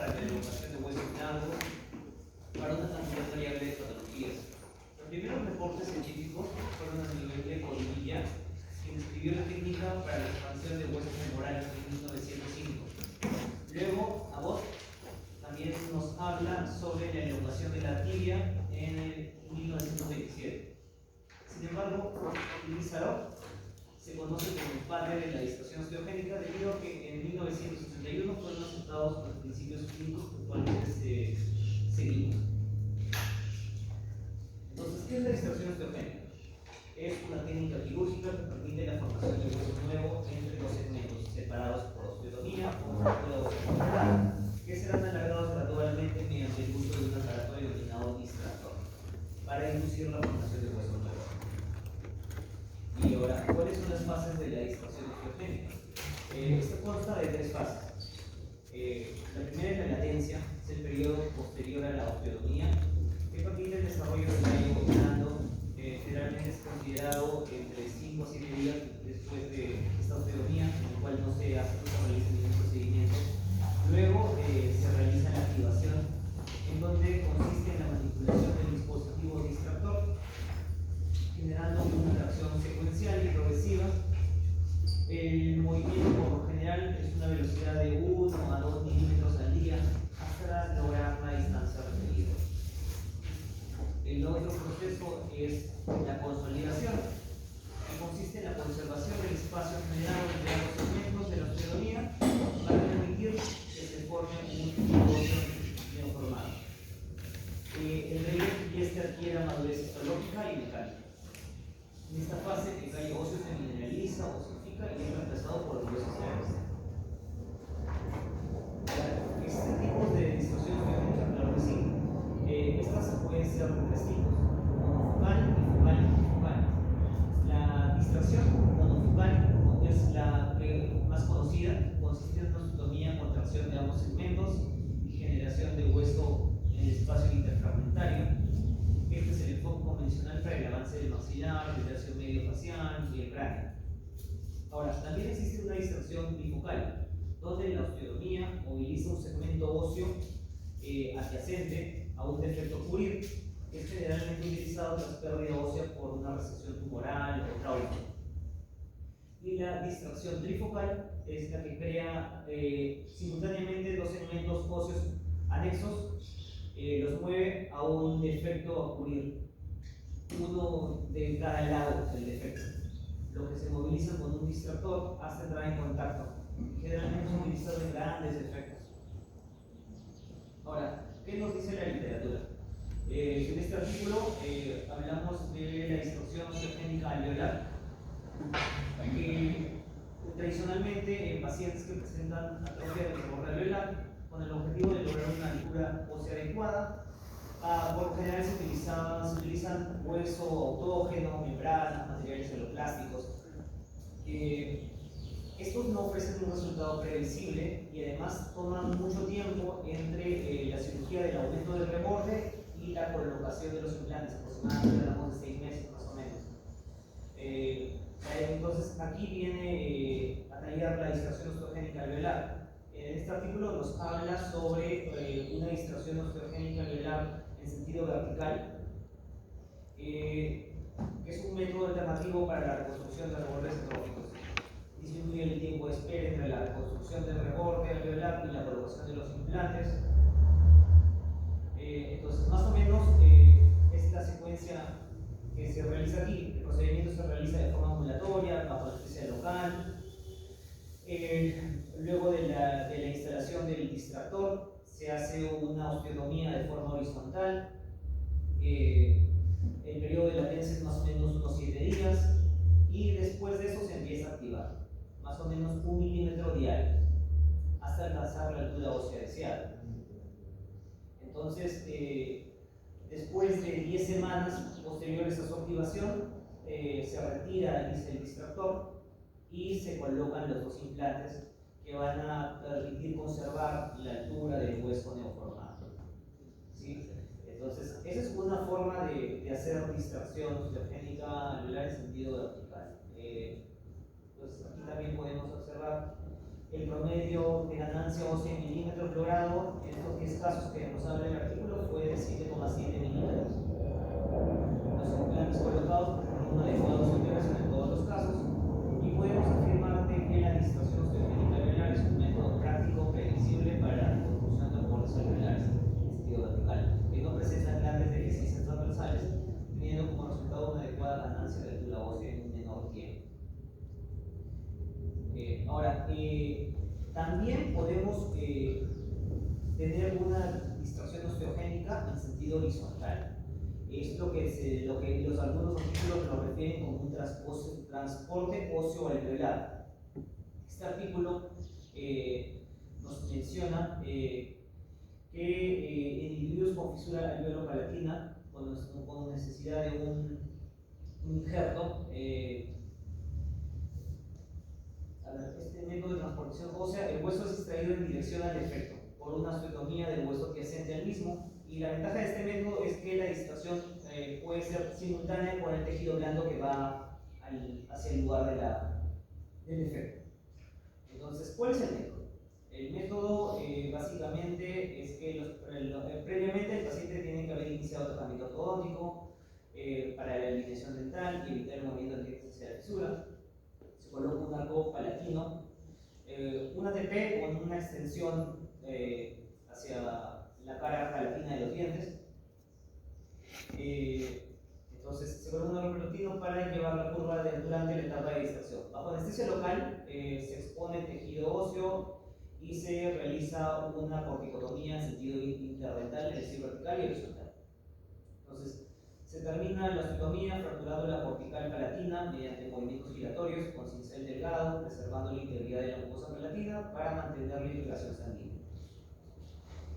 para la evaluación de huesos largos para una cantidad variable de patologías. Los primeros reportes científicos fueron a nivel de Codilla, quien escribió la técnica para la expansión de huesos femorales en 1905. Luego, Abbott también nos habla sobre la elongación de la tibia en 1927. Sin embargo, Lizarov se conoce como el padre de la distorsión osteogénica debido a que en 1961 fueron aceptados los principios clínicos que actualmente seguimos. Entonces, ¿qué es la distorsión osteogénica? Es una técnica quirúrgica que permite la formación de hueso nuevo entre dos segmentos separados por osteotomía o fractura osteotomía, que serán alargados gradualmente mediante el uso de un aparato denominado distractor para inducir la formación de hueso nuevo. Y ahora, ¿cuáles son las fases de la distorsión osteogénica? Esto consta de tres fases. La primera es la latencia, es el periodo posterior a la osteotomía, que permite el desarrollo del tallo blando. Generalmente es considerado entre 5 a 7 días después de esta osteotomía, en el cual no se realiza ningún procedimiento. Luego se realiza la activación, en donde consiste en la manipulación del dispositivo distractor, generando una reacción secuencial y progresiva. El movimiento por lo general es una velocidad de 1 a 2 milímetros al día hasta lograr la distancia requerida. El otro proceso es la consolidación, que consiste en la conservación del espacio generado entre ambos segmentos de la osteotomía para permitir que se forme un óseo neoformado. El relleno y este adquiere madurez histológica y mecánica. En esta fase, el callo óseo se mineraliza, osifica y es reemplazado por los huesos leves. Existen tipos de distorsión osteogénica, claro que sí. Estas pueden ser de tres tipos: monofocal, bifocal y trifocal. La distracción monofocal es la más conocida, consiste en una osteotomía con tracción de ambos segmentos y generación de hueso en el espacio interfragmentario. Este es el enfoque convencional para el avance del maxilar, del tercio medio facial y el cráneo. Ahora, también existe una distracción bifocal, donde la osteotomía moviliza un segmento óseo adyacente a un defecto purir, que es generalmente utilizado tras pérdida ósea por una resección tumoral o trauma. Y la distracción trifocal es la que crea simultáneamente dos segmentos óseos anexos, los mueve a un defecto a cubrir, uno de cada lado del defecto, lo que se moviliza con un distractor hasta entrar en contacto. Generalmente es utilizado en grandes defectos. Ahora, ¿qué nos dice la literatura? En este artículo hablamos de la distorsión osteogénica alveolar, que tradicionalmente en pacientes que presentan atrofia del reborde alveolar, con el objetivo de lograr una altura ósea adecuada, por lo general se utilizan hueso autógeno, membranas, materiales celoplásticos. Estos no ofrecen un resultado previsible y además toman mucho tiempo entre la cirugía del aumento del reborde y la colocación de los implantes, aproximadamente hablamos de 6 meses más o menos. Entonces aquí viene a tallar la distracción osteogénica alveolar. En este artículo nos habla sobre una distracción osteogénica alveolar en sentido vertical, que es un método alternativo para la reconstrucción de rebordes atróficos. Disminuye el tiempo de espera entre la reconstrucción del reborde alveolar y la colocación de los implantes. Entonces, más o menos es la secuencia que se realiza aquí. El procedimiento se realiza de forma ambulatoria, bajo anestesia local. Luego de la instalación del distractor, se hace una osteotomía de forma horizontal. El periodo de latencia es más o menos unos 7 días y después de eso se empieza a activar, más o menos 1 milímetro diario, hasta alcanzar la altura ósea deseada. Entonces, después de 10 semanas posteriores a su activación, se retira el distractor y se colocan los dos implantes que van a permitir conservar la altura del hueso neoformado. ¿Sí? Entonces, esa es una forma de hacer distracción osteogénica alveolar en sentido vertical. Entonces, aquí también podemos observar el promedio de ganancia ósea en milímetros logrado en estos 10 casos que nos habla el artículo fue de 7,7 milímetros. Los implantes colocados con una adecuada operación en todos los casos, y podemos afirmar de que la distorsión osteogénica alveolar es un método práctico previsible para la construcción de bordes alveolares en sentido vertical, que no presentan grandes deficiencias transversales, teniendo como resultado una adecuada ganancia de altura ósea en un menor tiempo. Ahora, también podemos tener una distorsión osteogénica en sentido horizontal. Es lo que los algunos artículos lo refieren como un transporte óseo alveolar. Este artículo nos menciona que en individuos con fisura alveolo-palatina, con necesidad de un injerto, este método de transportación ósea, el hueso es extraído en dirección al defecto por una osteotomía del hueso adyacente al mismo, y la ventaja de este método es que la distorsión puede ser simultánea con el tejido blando que va hacia el lugar del defecto. Entonces, ¿cuál es el método? El método básicamente es que previamente el paciente tiene que haber iniciado tratamiento ortodóntico para la alineación dental y evitar el movimiento directo hacia la fisura. Se coloca un arco palatino, una TP con una extensión hacia la cara palatina de los dientes. Entonces se coloca un arco palatino para llevar la curva durante la etapa de distorsión. Bajo anestesia local se expone el tejido óseo y se realiza una corticotomía en sentido interdental, es decir, vertical y horizontal. Entonces, se termina la osteotomía fracturando la cortical palatina mediante movimientos giratorios con cincel delgado, preservando la integridad de la mucosa palatina para mantener la irrigación sanguínea.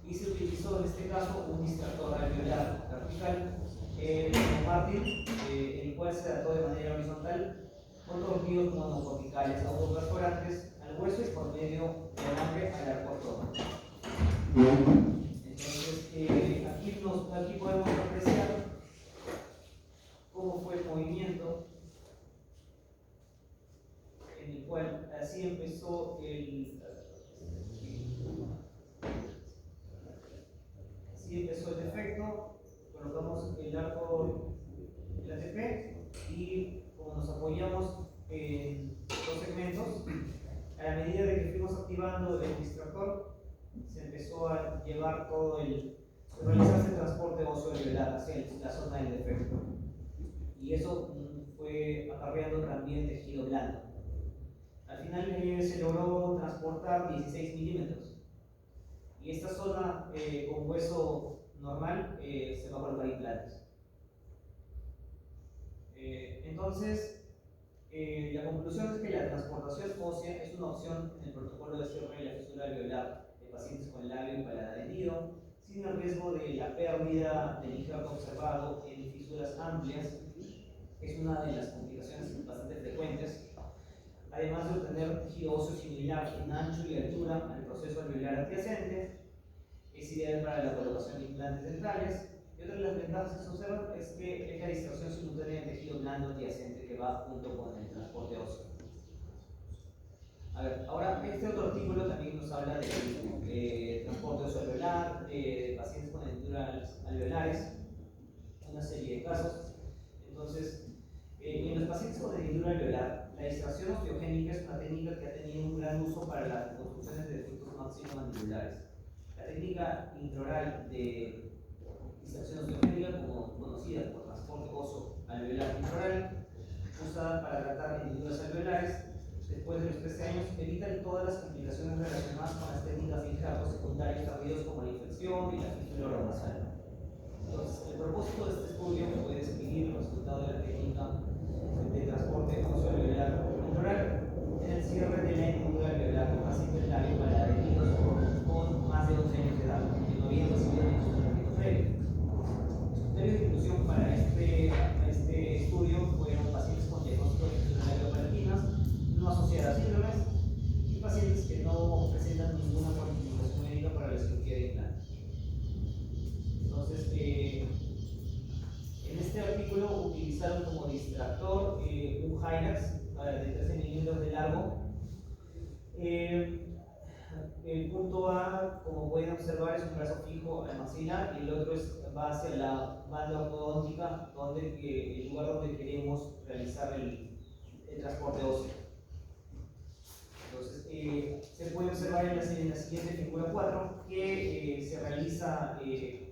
Y se utilizó en este caso un distractor alveolar vertical, Martin, el cual se trató de manera horizontal con tornillos monocorticales autoperforantes al hueso y por medio de alambre al arco ortodóntico. Entonces, aquí podemos apreciar cómo fue el movimiento en el cual así empezó el defecto. Colocamos el arco del ATP y como nos apoyamos en dos segmentos, a la medida de que fuimos activando el distractor, se empezó a llevar realizarse el transporte óseo alveolar hacia la zona del defecto. Y eso fue acarreando también tejido blando. Al final se logró transportar 16 milímetros. Y esta zona con hueso normal se va a colocar implantes. Entonces, la conclusión es que la transportación ósea es una opción en el protocolo de cierre de la fisura alveolar de pacientes con labio y paladar hendido, sin el riesgo de la pérdida del injerto observado en fisuras amplias. Es una de las complicaciones bastante frecuentes, además de obtener tejido óseo similar en ancho y altura al proceso alveolar adyacente. Es ideal para la colocación de implantes dentales. Y otra de las ventajas que se observan es que es la distorsión simultánea del tejido blando adyacente que va junto con el transporte óseo. A ver, ahora este otro artículo también nos habla de transporte óseo alveolar, de pacientes con hendiduras alveolares, una serie de casos. Entonces, en los pacientes con hendidura alveolar, la distracción osteogénica es una técnica que ha tenido un gran uso para las construcciones de defectos maxilomandibulares. La técnica intraoral de distracción osteogénica, como conocida por transporte óseo alveolar intraoral, usada para tratar hendiduras alveolares, después de los 13 años, evitan todas las complicaciones relacionadas con las técnicas de injertos secundarios tardíos como la infección y la fisura oronasal. Entonces, el propósito de este estudio fue describir los resultados de la técnica de transporte óseo alveolar intraoral en el cierre de la hendidura alveolar con pacientes labio paladar heridos con más de 12 años de edad, que no habían recibido ningún tratamiento previo. Los criterios de inclusión para este estudio fueron pacientes con diagnóstico de fisura alveopalatinas no asociadas a síndromes y pacientes que no presentan ninguna contraindicación médica para la cirugía de implantes. Entonces, en este artículo utilizaron como distractor trazo fijo al maxilar y el otro va hacia la banda ortodóntica, el lugar donde queremos realizar el transporte óseo. Entonces, se puede observar en la siguiente figura 4 que se realiza el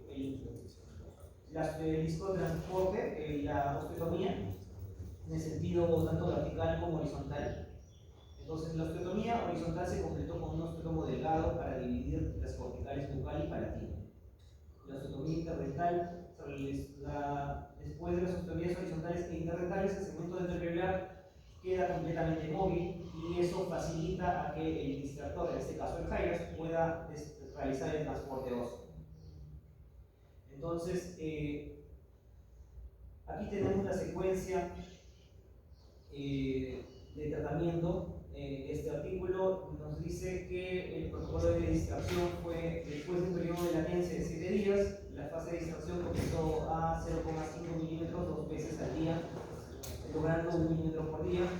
disco de transporte, la osteotomía, en el sentido tanto vertical como horizontal. Entonces, la osteotomía horizontal se completó con un osteotomo delgado para dividir las corticales bucal y palatina. La osteotomía interdental, después de las osteotomías horizontales e interdentales, el segmento dental queda completamente móvil y eso facilita a que el distractor, en este caso el gyrus, pueda realizar el transporte óseo. Entonces, aquí tenemos la secuencia de tratamiento. Este artículo nos dice que el protocolo de distracción fue después de un periodo de latencia de 7 días. La fase de distracción comenzó a 0,5 milímetros 2 veces al día, logrando 1 milímetro por día.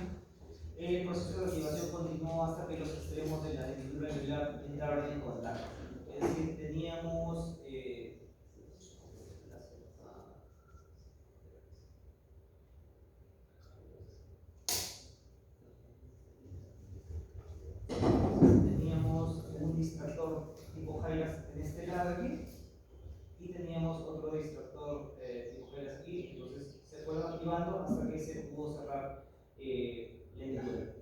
El proceso de activación continuó hasta que los extremos de la hendidura alveolar entraron en contacto. Es decir, teníamos un distractor tipo gyrus en este lado aquí y teníamos otro distractor tipo gyrus aquí. Entonces se fueron activando hasta que se pudo cerrar la hendidura.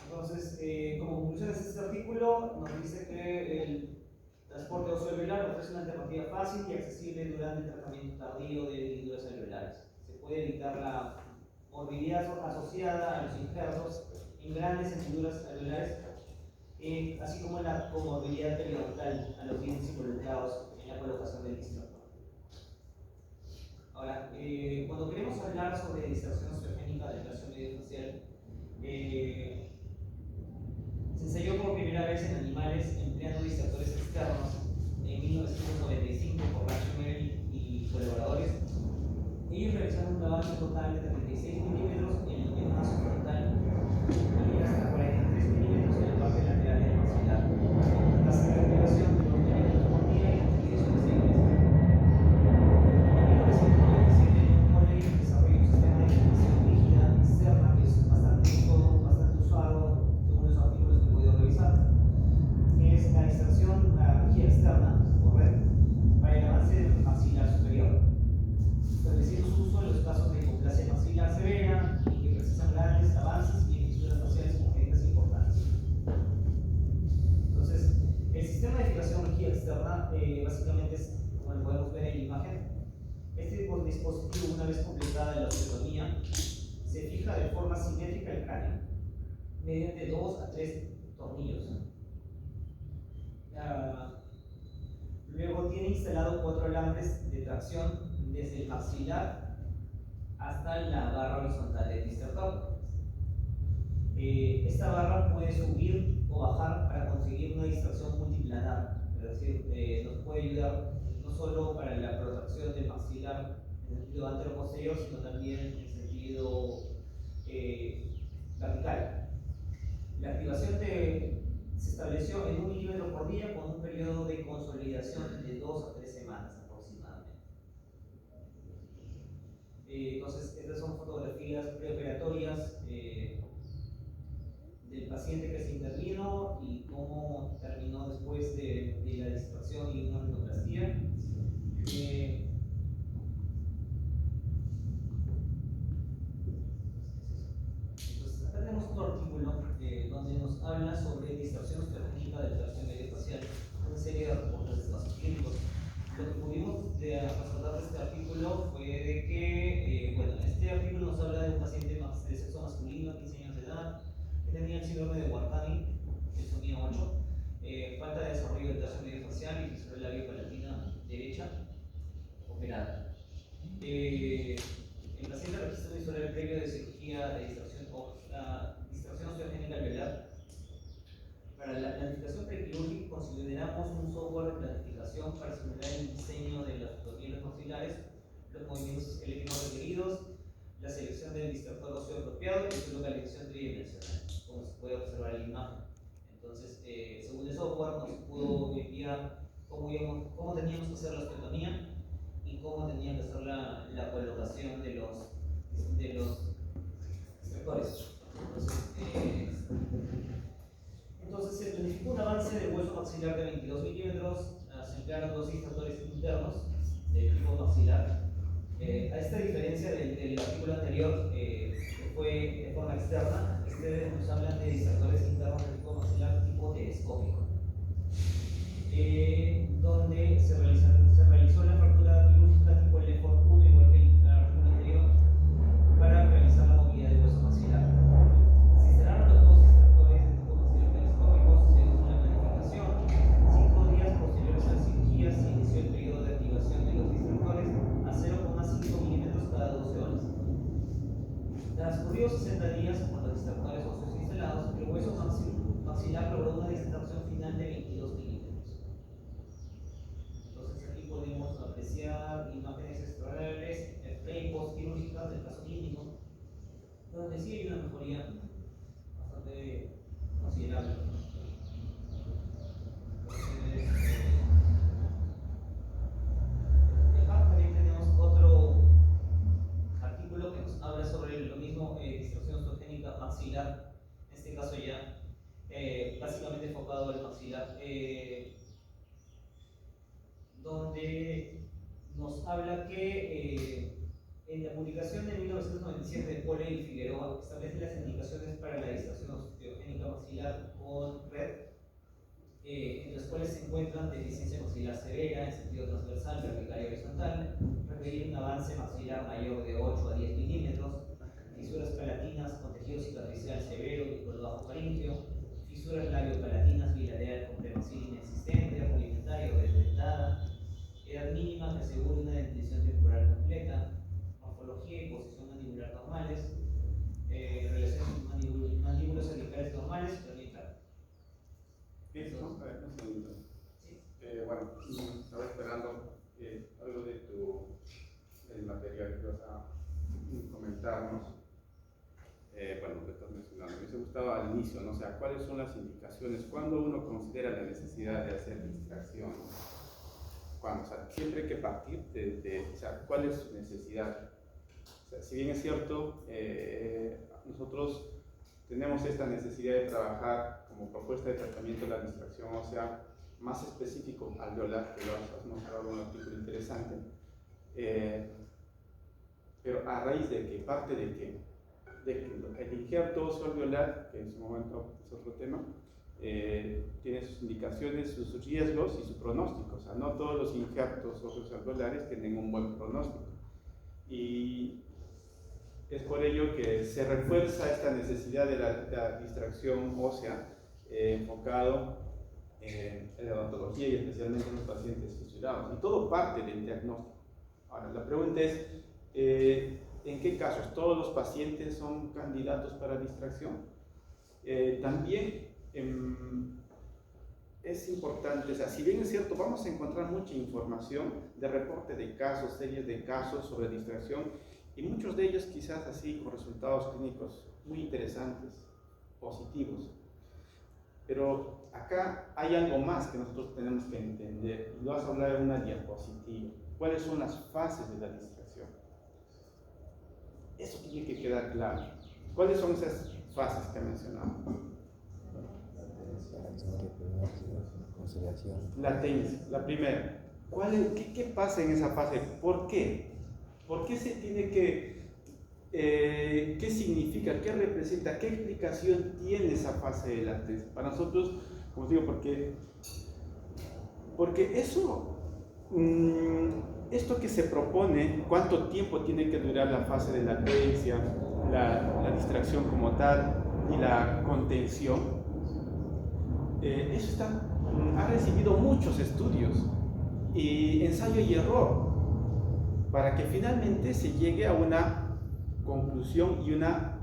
Entonces, como conclusión de este artículo, nos dice que el transporte óseo alveolar ofrece una alternativa fácil y accesible durante el tratamiento tardío de hendiduras alveolares. Se puede evitar la morbilidad asociada a los injertos en grandes hendiduras alveolares, así como la comorbilidad periodontal a los dientes involucrados en la colocación del distractor. Ahora, cuando queremos hablar sobre distracción osteogénica del tercio medio facial, se ensayó por primera vez en animales empleando distractores externos en 1995 por Rachel y colaboradores. Ellos realizaron un avance total de 36 milímetros en el mazo frontal y hasta 43 milímetros en la parte lateral del maxilar, con tasa de activación de 2 milímetros por día y con utilización de 6 meses. En 1997, Morley desarrolló un sistema de definición rígida externa que es bastante usado según los artículos que he podido revisar, que es la distracción rígida externa o red para el avance del maxilar superior, estableciendo su uso en los casos de hipoplasia maxilar severa y que precisan grandes avances y fisuras faciales congénitas importantes. Entonces, el sistema de fijación rígida externa básicamente es, como lo podemos ver en la imagen, este dispositivo, una vez completada la osteotomía, se fija de forma simétrica el cráneo mediante 2 a 3 tornillos. Luego tiene instalado 4 alambres de tracción desde el maxilar hasta la barra horizontal del distractor. Esta barra puede subir o bajar para conseguir una distracción multiplanar, es decir, nos puede ayudar no solo para la protracción del maxilar en el sentido antero-posterior, sino también en el sentido vertical. La activación se estableció en 1 milímetro por día con un periodo de consolidación de 2 a 3 semanas aproximadamente. Entonces, estas son fotografías preoperatorias del paciente que se intervino y cómo terminó después de la distracción y una rinoplastia. Entonces, acá tenemos otro artículo donde nos habla sobre distracción osteogénica del tercio medio facial, una serie de reportes de casos clínicos. Lo que pudimos rescatar de este artículo fue de que, bueno, este artículo nos habla de un paciente de sexo masculino, 15 años de edad, que tenía el síndrome de Guartani, trisomía 8, falta de desarrollo del tercio medio facial y fisura labio palatina derecha, operada. El paciente registró un historial previo de cirugía de distracción osteogénica alveolar. Para la planificación prequirúrgica consideramos un software de planificación para simular el diseño de las tornillos maxilares, los movimientos esqueléticos requeridos, la selección del distractor óseo apropiado y su localización tridimensional, como se puede observar en la imagen. Entonces, según el software, nos pudo enviar cómo teníamos que hacer la osteotomía y cómo tenía que hacer la colocación de los extractores. Entonces se planificó un avance de hueso maxilar de 22 milímetros, se emplearon dos extractores internos de tipo maxilar. A esta diferencia del artículo anterior, que fue de forma externa, ustedes nos hablan de extractores internos de tipo maxilar tipo telescópico, donde se realizó la fractura quirúrgica tipo Lefort 1, igual que el artículo anterior, para realizar la movilidad del hueso maxilar. Se instalaron los dos extractores de tipo maxilar telescópicos según la planificación. 5 días posteriores a la cirugía se inició el periodo de activación de los extractores a 0,5 milímetros cada 12 horas. Transcurridos 60 días con los extractores óseos instalados, el hueso maxilar logró una distracción final de 22 milímetros. Entonces aquí podemos apreciar imágenes extraorales pre y post quirúrgicas del caso clínico, donde sí hay una mejoría bastante considerable. Acá también tenemos otro artículo que nos habla sobre lo mismo, distracción osteogénica maxilar, en este caso ya básicamente enfocado al maxilar, donde nos habla que en la publicación de 1997 de Pole y Figueroa establece las indicaciones para la distracción osteogénica maxilar con red, en las cuales se encuentran deficiencia maxilar severa en sentido transversal, vertical y horizontal, requerir un avance maxilar mayor de 8 a 10 milímetros, fisuras palatinas con tejido cicatricial severo y con bajo faríngeo, fisuras labiopalatinas bilateral con premaxila inexistente, rudimentaria o desdentada, edad mínima que asegure una dentición temporal completa, morfología y posición mandibular normales, relaciones mandíbulas cervicales normales, también claro. Listo, a ver, un segundo. Sí. Bueno, estaba esperando algo del material que vas a comentarnos. Bueno, lo que estás mencionando. Me hubiese gustado al inicio, ¿no? O sea, ¿cuáles son las indicaciones? ¿Cuándo uno considera la necesidad de hacer distracción? ¿Cuándo? O sea, siempre hay que partir o sea, ¿cuál es su necesidad? O sea, si bien es cierto, nosotros tenemos esta necesidad de trabajar como propuesta de tratamiento de la distracción ósea más específico alveolar, que lo has mostrado en un artículo interesante, pero a raíz de que parte de que el injerto óseo alveolar, que en su momento es otro tema, tiene sus indicaciones, sus riesgos y su pronóstico. O sea, no todos los injertos óseos alveolares tienen un buen pronóstico. Y es por ello que se refuerza esta necesidad de la distracción ósea enfocado en la odontología y especialmente en los pacientes fisurados. Y todo parte del diagnóstico. Ahora, la pregunta es, ¿en qué casos? ¿Todos los pacientes son candidatos para distracción? También es importante, o sea, si bien es cierto, vamos a encontrar mucha información de reporte de casos, series de casos sobre distracción, y muchos de ellos quizás así con resultados clínicos muy interesantes, positivos. Pero acá hay algo más que nosotros tenemos que entender, y lo vas a hablar en una diapositiva. ¿Cuáles son las fases de la distracción? Eso tiene que quedar claro. ¿Cuáles son esas fases que he mencionado? Latencia, la primera. ¿Qué pasa en esa fase? ¿Por qué? ¿Por qué se tiene que... ¿qué significa? ¿Qué representa? ¿Qué explicación tiene esa fase de latencia? Para nosotros, como digo, porque eso, esto que se propone, cuánto tiempo tiene que durar la fase de latencia, la distracción como tal y la contención, eso ha recibido muchos estudios y ensayo y error para que finalmente se llegue a una conclusión y una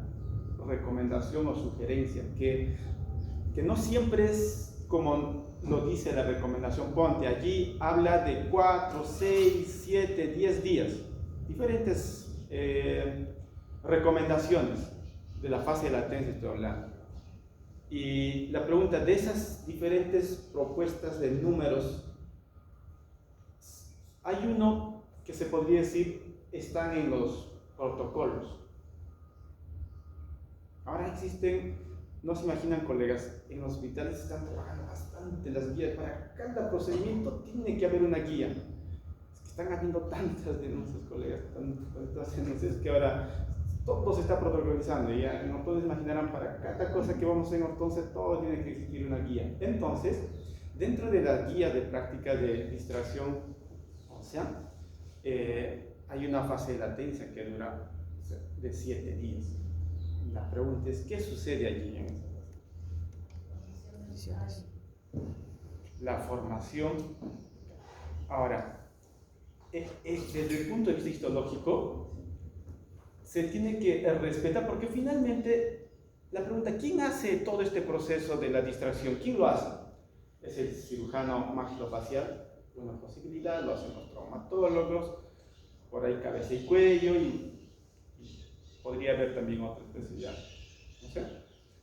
recomendación o sugerencia que no siempre es como lo dice la recomendación. Ponte, allí habla de 4, 6, 7, 10 días, diferentes recomendaciones de la fase de latencia estoy hablando. Y la pregunta, de esas diferentes propuestas de números, hay uno que se podría decir están en los protocolos. Ahora existen, no se imaginan, colegas, en los hospitales están trabajando bastante las guías. Para cada procedimiento tiene que haber una guía. Es que están habiendo tantas denuncias, colegas, tantas denuncias, que ahora todo se está protocolizando. Ya no todos imaginarán, para cada cosa que vamos a hacer, entonces todo tiene que existir una guía. Entonces, dentro de la guía de práctica de distracción, o sea, hay una fase de latencia que dura de 7 días. La pregunta es, ¿qué sucede allí en esa fase? La formación. Ahora, desde el punto de vista histológico, se tiene que respetar, porque finalmente la pregunta, ¿quién hace todo este proceso de la distracción? ¿Quién lo hace? ¿Es el cirujano maxilofacial? Una posibilidad, lo hacen los traumatólogos, por ahí cabeza y cuello, y podría haber también otra especialidad. ¿No sé?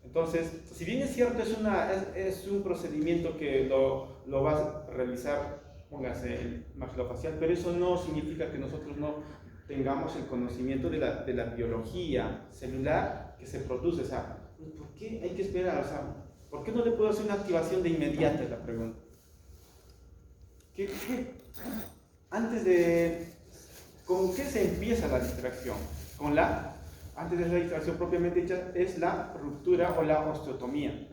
Entonces, si bien es cierto, es un procedimiento que lo va a realizar, póngase, el maxilofacial, pero eso no significa que nosotros no tengamos el conocimiento de la biología celular que se produce. O sea, ¿por qué hay que esperar? O sea, ¿por qué no le puedo hacer una activación de inmediata? Es la pregunta. ¿Con qué se empieza la distracción? Antes de la distracción propiamente dicha, es la ruptura o la osteotomía.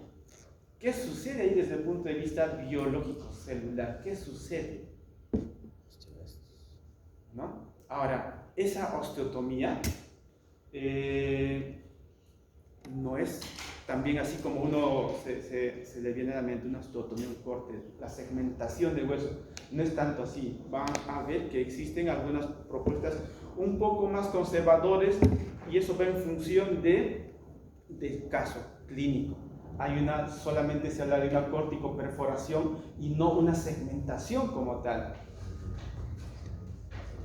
¿Qué sucede ahí desde el punto de vista biológico, celular? ¿Qué sucede? ¿No? Ahora, esa osteotomía no es también así como uno se le viene a la mente una osteotomía, un corte, la segmentación del hueso. No es tanto así. Van a ver que existen algunas propuestas un poco más conservadores, y eso va en función del caso clínico. Solamente se habla de una corticoperforación y no una segmentación como tal.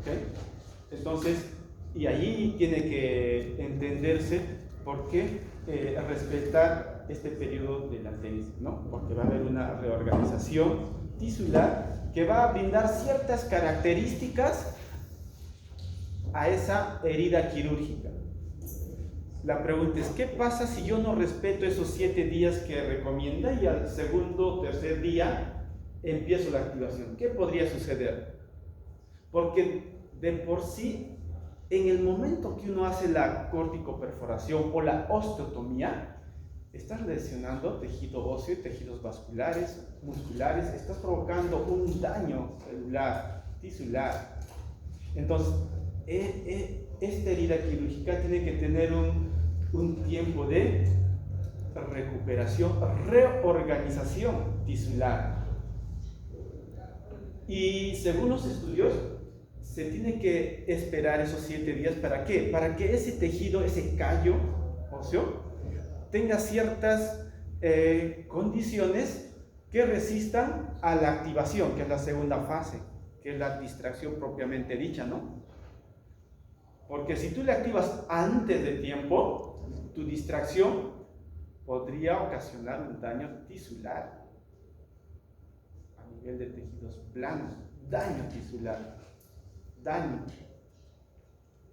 ¿Okay? Entonces, y allí tiene que entenderse por qué respetar este periodo de latencia, ¿no? Porque va a haber una reorganización tisular que va a brindar ciertas características a esa herida quirúrgica. La pregunta es, ¿qué pasa si yo no respeto esos 7 días que recomienda y al segundo o tercer día empiezo la activación? ¿Qué podría suceder? Porque de por sí, en el momento que uno hace la corticoperforación o la osteotomía, estás lesionando tejido óseo, tejidos vasculares, musculares, estás provocando un daño celular, tisular. Entonces, esta herida quirúrgica tiene que tener un tiempo de recuperación, reorganización tisular. Y según los estudios, se tiene que esperar esos 7 días. ¿Para qué? Para que ese tejido, ese callo óseo, tenga ciertas condiciones que resistan a la activación, que es la segunda fase, que es la distracción propiamente dicha, ¿no? Porque si tú le activas antes de tiempo, tu distracción podría ocasionar un daño tisular a nivel de tejidos planos, daño tisular. Daño.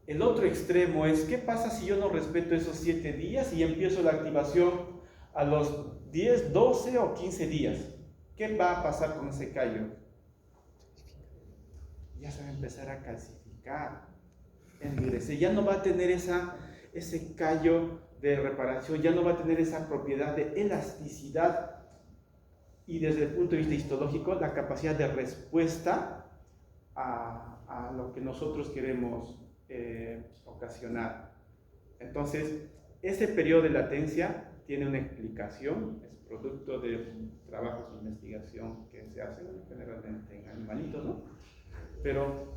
El otro extremo es, ¿qué pasa si yo no respeto esos 7 días y empiezo la activación a los 10, 12 o 15 días? ¿Qué va a pasar con ese callo? Ya se va a empezar a calcificar, endurecer, ya no va a tener ese callo de reparación, ya no va a tener esa propiedad de elasticidad, y desde el punto de vista histológico, la capacidad de respuesta a lo que nosotros queremos ocasionar. Entonces, ese periodo de latencia tiene una explicación, es producto de trabajos de investigación que se hacen generalmente en animalitos, ¿no? Pero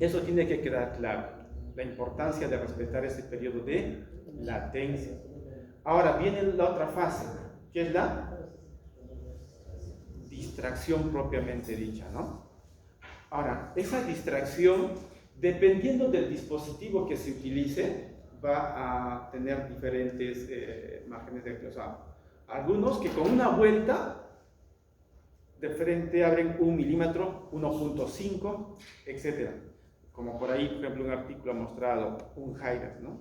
eso tiene que quedar claro, la importancia de respetar ese periodo de latencia. Ahora viene la otra fase, que es la distracción propiamente dicha, ¿no? Ahora, esa distracción, dependiendo del dispositivo que se utilice, va a tener diferentes márgenes de acción. O sea, Algunos que con una vuelta de frente abren 1 milímetro, 1.5, etc. Como por ahí, por ejemplo, un artículo ha mostrado un Hydrax, ¿no?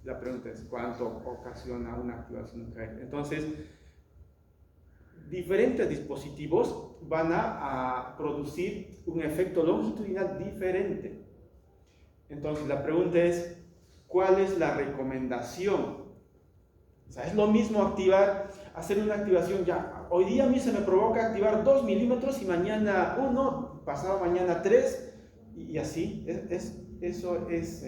La pregunta es, ¿cuánto ocasiona una activación de un Hydrax? Entonces, diferentes dispositivos van a producir un efecto longitudinal diferente. Entonces, la pregunta es, ¿cuál es la recomendación? O sea, es lo mismo hacer una activación ya. Hoy día a mí se me provoca activar 2 milímetros y mañana 1, pasado mañana 3, y así. ¿Eso es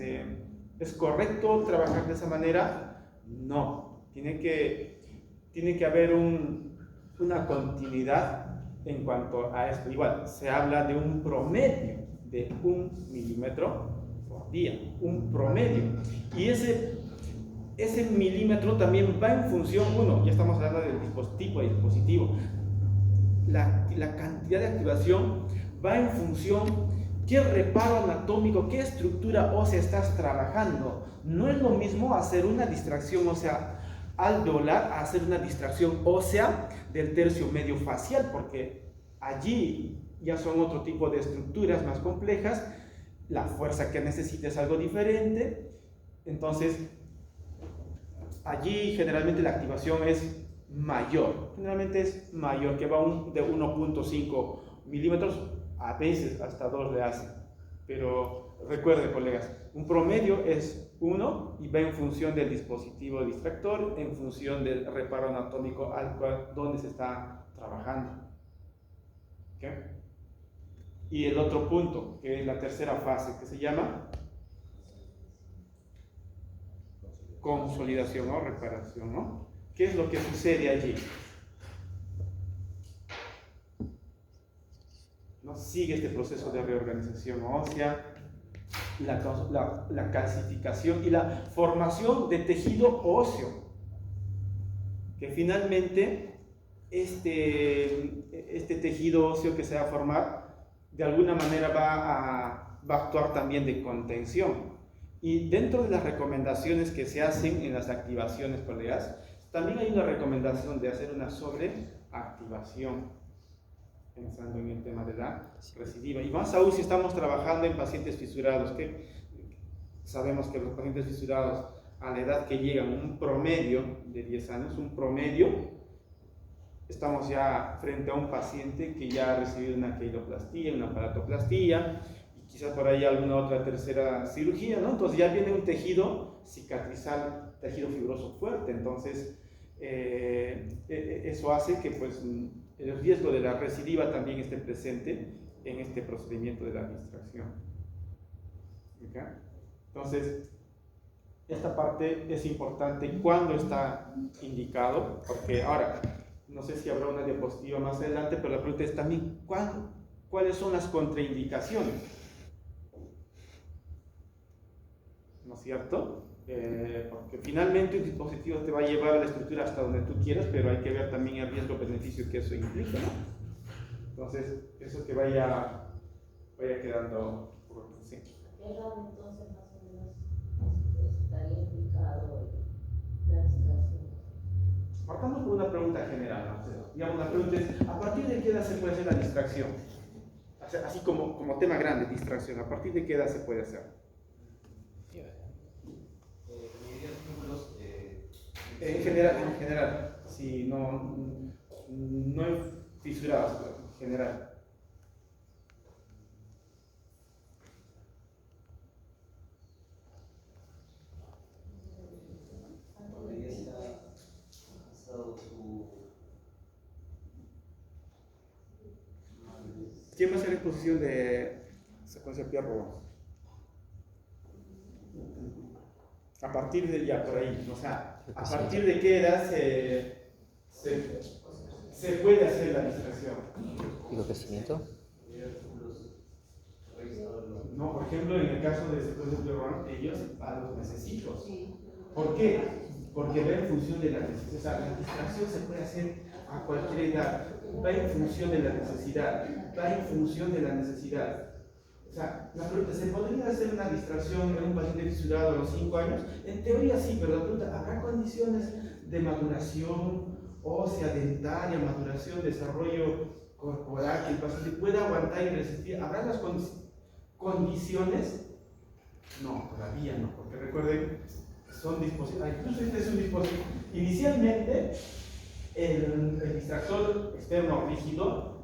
correcto trabajar de esa manera? No. Tiene que haber una continuidad en cuanto a esto. Igual, se habla de un promedio de 1 milímetro por día. Un promedio. Y ese milímetro también va en función, ya estamos hablando del tipo de dispositivo, la cantidad de activación va en función qué reparo anatómico, qué estructura ósea estás trabajando. No es lo mismo hacer una distracción ósea alveolar a hacer una distracción ósea del tercio medio facial, porque allí ya son otro tipo de estructuras más complejas, la fuerza que necesita es algo diferente. Entonces allí generalmente la activación es mayor, que va de 1.5 milímetros, a veces hasta 2 le hace. Pero recuerden, colegas, un promedio es 1 y va en función del dispositivo distractor, en función del reparo anatómico donde se está trabajando. ¿Okay? Y el otro punto, que es la tercera fase, que se llama consolidación o reparación, ¿no? ¿Qué es lo que sucede allí? ¿No? Sigue este proceso de reorganización ósea, la calcificación y la formación de tejido óseo, que finalmente este tejido óseo que se va a formar de alguna manera va a actuar también de contención. Y dentro de las recomendaciones que se hacen en las activaciones, colegas, también hay una recomendación de hacer una sobreactivación, pensando en el tema de la recidiva. Y más aún si estamos trabajando en pacientes fisurados, que sabemos que los pacientes fisurados a la edad que llegan, un promedio de 10 años, estamos ya frente a un paciente que ya ha recibido una queiroplastía, una aparatoplastía, quizás por ahí alguna otra tercera cirugía, ¿no? Entonces ya viene un tejido cicatrizal, tejido fibroso fuerte. Entonces eso hace que pues el riesgo de la recidiva también esté presente en este procedimiento de la distracción. ¿Okay? Entonces esta parte es importante cuando está indicado, porque ahora no sé si habrá una diapositiva más adelante, pero la pregunta es también ¿cuáles son las contraindicaciones? ¿No es cierto? Porque finalmente un dispositivo te va a llevar a la estructura hasta donde tú quieras, pero hay que ver también el riesgo-beneficio que eso implica, ¿no? Entonces, eso que vaya quedando sí. ¿Qué rango entonces más o menos estaría implicado la distracción? Partamos por una pregunta general, ¿no? Digamos, la pregunta es, ¿a partir de qué edad se puede hacer la distracción? Así como tema grande, distracción, ¿a partir de qué edad se puede hacer? En general, si no hay fisurados, pero en general. ¿Quién va a hacer exposición de secuencia Pierro? A partir de ya por ahí, o sea, a partir de qué edad se puede hacer la distracción. ¿Digo crecimiento? No, por ejemplo, en el caso de secuencia Pierro, ellos a los mesecitos. ¿Por qué? Porque va en función de la necesidad. O sea, la distracción se puede hacer a cualquier edad, va en función de la necesidad, va en función de la necesidad. O sea, la pregunta, ¿se podría hacer una distracción en un paciente fisurado a los 5 años? En teoría sí, pero la pregunta, ¿habrá condiciones de maduración ósea, dentaria, maduración, desarrollo corporal, que el paciente pueda aguantar y resistir. ¿Habrá las condiciones? No, todavía no, porque recuerden, son dispositivos, incluso este es un dispositivo. Inicialmente, el distractor externo rígido,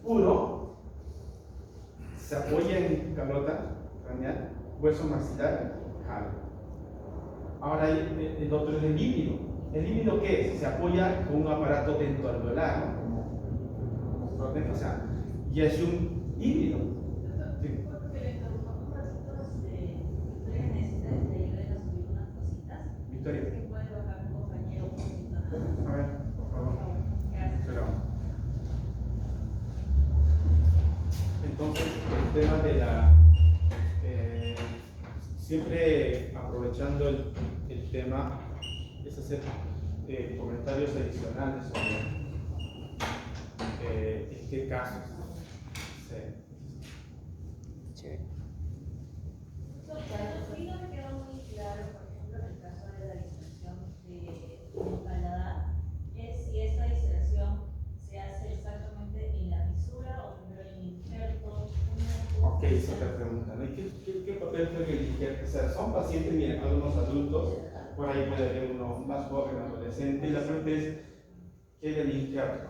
puro, se apoya en calota craneal, hueso maxilar, jala. Ahora hay el otro es el híbrido. ¿El híbrido qué es? Se apoya con un aparato dentoalveolar, ¿no? Como protege, o sea, y es un híbrido. Sí. Victoria. A ver, por favor. Pero, entonces, el tema de la... siempre aprovechando el tema, es hacer comentarios adicionales sobre en qué casos. Sí. Chévere. A mí no me quedó muy claro, por ejemplo, en el caso de la distracción de paladar, es si esta distracción se hace exactamente en la fisura o primero en el injerto. Ok, esa es la pregunta, ¿no? ¿Y qué papel juega el injerto? O sea, son pacientes, miren, algunos adultos, por ahí puede haber uno más joven, adolescente, y la pregunta es, ¿qué es el injerto?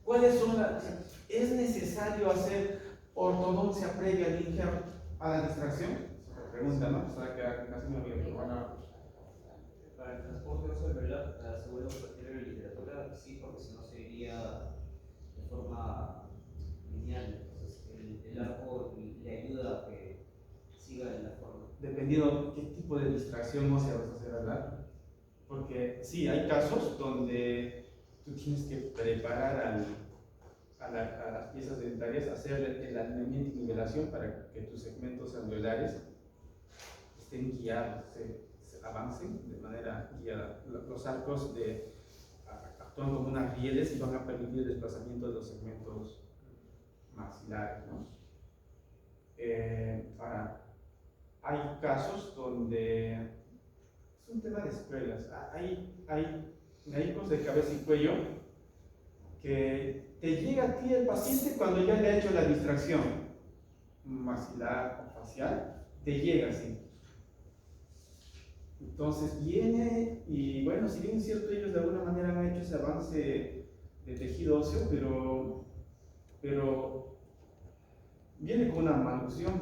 ¿Cuáles son las... ¿Es necesario hacer ortodoncia previa al injerto, a la distracción? Esa es la pregunta, ¿no? O sea, que casi me olvidé, pero bueno. Para el transporte alveolar, según lo que refiere la literatura, sí, porque si no seguiría de forma lineal. Entonces, el arco le ayuda a que siga en la forma. Dependiendo qué tipo de distracción ósea vas a hacer, ¿verdad? Porque sí, hay casos donde tú tienes que preparar a las piezas dentarias, hacer el alineamiento y nivelación para que tus segmentos alveolares estén guiados, se avancen de manera guiada. Los arcos actúan como unas rieles y van a permitir el desplazamiento de los segmentos maxilares, ¿no? Ahora, hay casos donde es un tema de escuelas. Hay médicos de cabeza y cuello que te llega a ti el paciente cuando ya le ha hecho la distracción maxilar o facial, te llega así. Entonces viene y bueno, si bien es cierto, ellos de alguna manera han hecho ese avance de tejido óseo, pero viene con una malusión,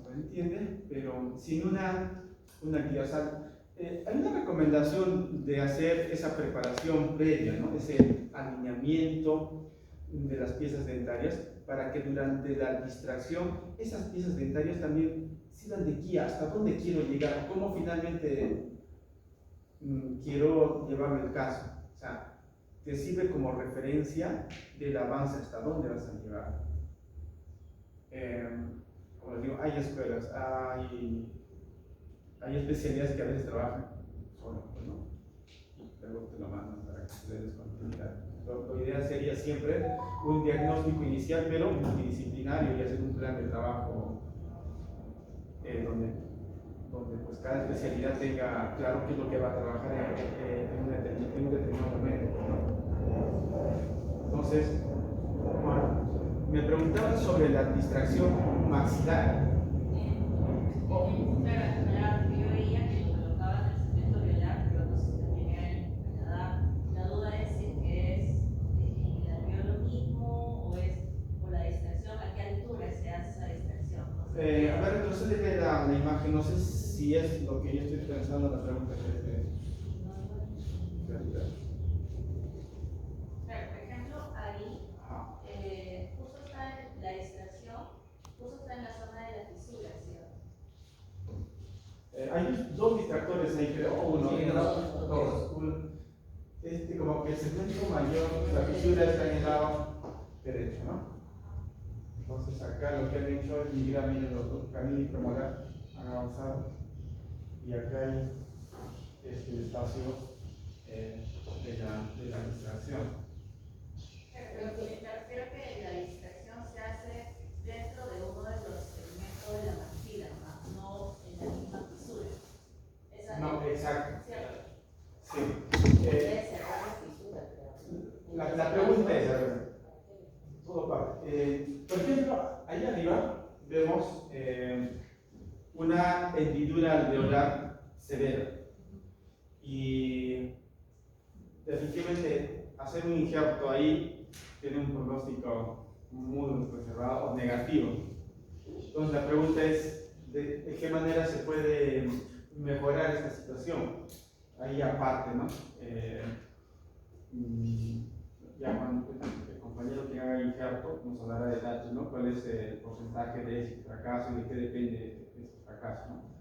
se me entiende, pero sin una actividad. Hay una recomendación de hacer esa preparación previa, ¿no? Ese alineamiento de las piezas dentarias para que durante la distracción esas piezas dentarias también sirvan de guía hasta dónde quiero llegar, cómo finalmente quiero llevarme el caso. O sea, te sirve como referencia del avance hasta dónde vas a llegar. Como les digo, hay escuelas, hay especialidades que a veces trabajan solo, ¿no? Y luego te lo mandan para que se les continuidad. La idea sería siempre un diagnóstico inicial, pero multidisciplinario, y hacer un plan de trabajo donde pues cada especialidad tenga claro qué es lo que va a trabajar en un determinado momento, ¿no? Entonces, bueno, me preguntaban sobre la distracción maxilar. Claro, yo veía que lo colocaban en el segmento alveolar, pero no sé si también era en el paladar. La duda es si es el alveolo mismo o la distracción, a qué altura se hace esa distracción. No sé. A ver, entonces le ve la imagen, no sé si es lo que yo estoy pensando, la pregunta que Claro, por ejemplo, ahí justo está en la distracción, justo está en la zona de la fisura, ¿cierto? hay dos distractores ahí, creo, o uno, Sí, dos. Como que el segmento mayor, la fisura está en el lado derecho, ¿no? Entonces acá lo que han hecho es migrar bien los dos caninos y premolar, han avanzado, y acá hay el espacio de la distracción. Pero creo que la distracción se hace dentro de uno de los segmentos de la maxila, no en la misma fisura. No, exacto. ¿Cierto? Sí. Debe cerrar la fisura. alveolar severa. Y definitivamente hacer un injerto ahí tiene un pronóstico muy reservado o negativo. Entonces la pregunta es, ¿de qué manera se puede mejorar esta situación? Ahí aparte, ¿no? Ya cuando el compañero que haga el injerto nos hablará de datos, ¿no? ¿Cuál es el porcentaje de éxito, fracaso y de qué depende ese fracaso, ¿no?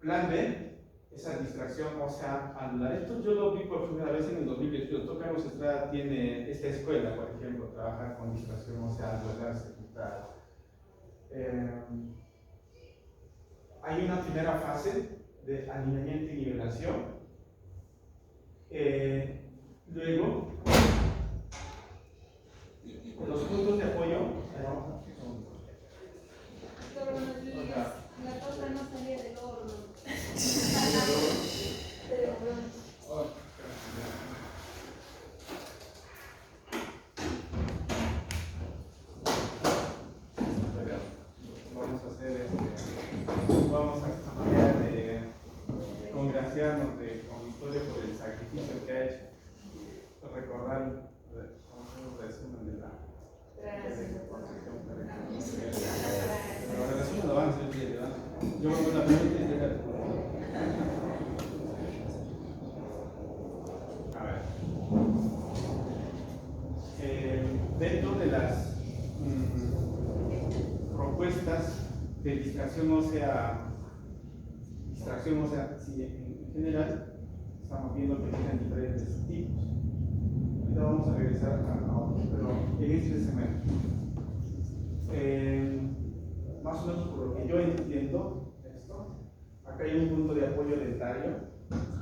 Plan B, esa distracción ósea anular. Esto yo lo vi por primera vez en el 2021. El doctor Carlos Estrada tiene esta escuela, por ejemplo, trabaja con distracción ósea anular sepultada. Hay una primera fase de alineamiento y nivelación. Luego, los puntos de apoyo. La cosa no salía del horno. Vamos a manera de congraciarnos con Victoria por el sacrificio que ha hecho. Recordar un resumen de la pero el resumen lo van a hacer bien, ¿verdad? Yo me voy a la pregunta y dejar. A ver. Dentro de las propuestas de distracción ósea, sí, en general, estamos viendo que tienen diferentes tipos. Ahorita vamos a regresar a otros, pero en este segmento. Más o menos por lo que yo entiendo esto, acá hay un punto de apoyo dentario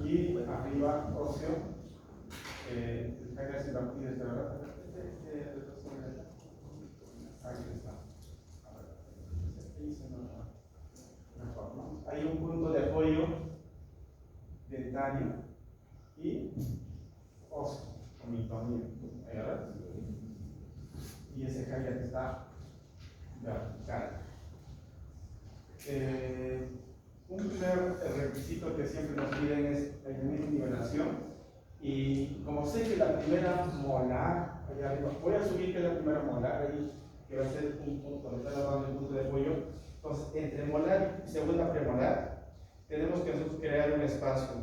y arriba óseo. Acá se va a poner esta verdad. Aquí está. Hay un punto de apoyo dentario y óseo, comitonía. Y ese highlight está vertical. Un primer requisito que siempre nos piden es alineamiento y nivelación. Y como sé que la primera molar, allá arriba, voy a subir que es la primera molar ahí, que va a ser el punto, donde está hablando el punto de apoyo. Entonces, entre molar y segunda premolar, tenemos que nosotros crear un espacio.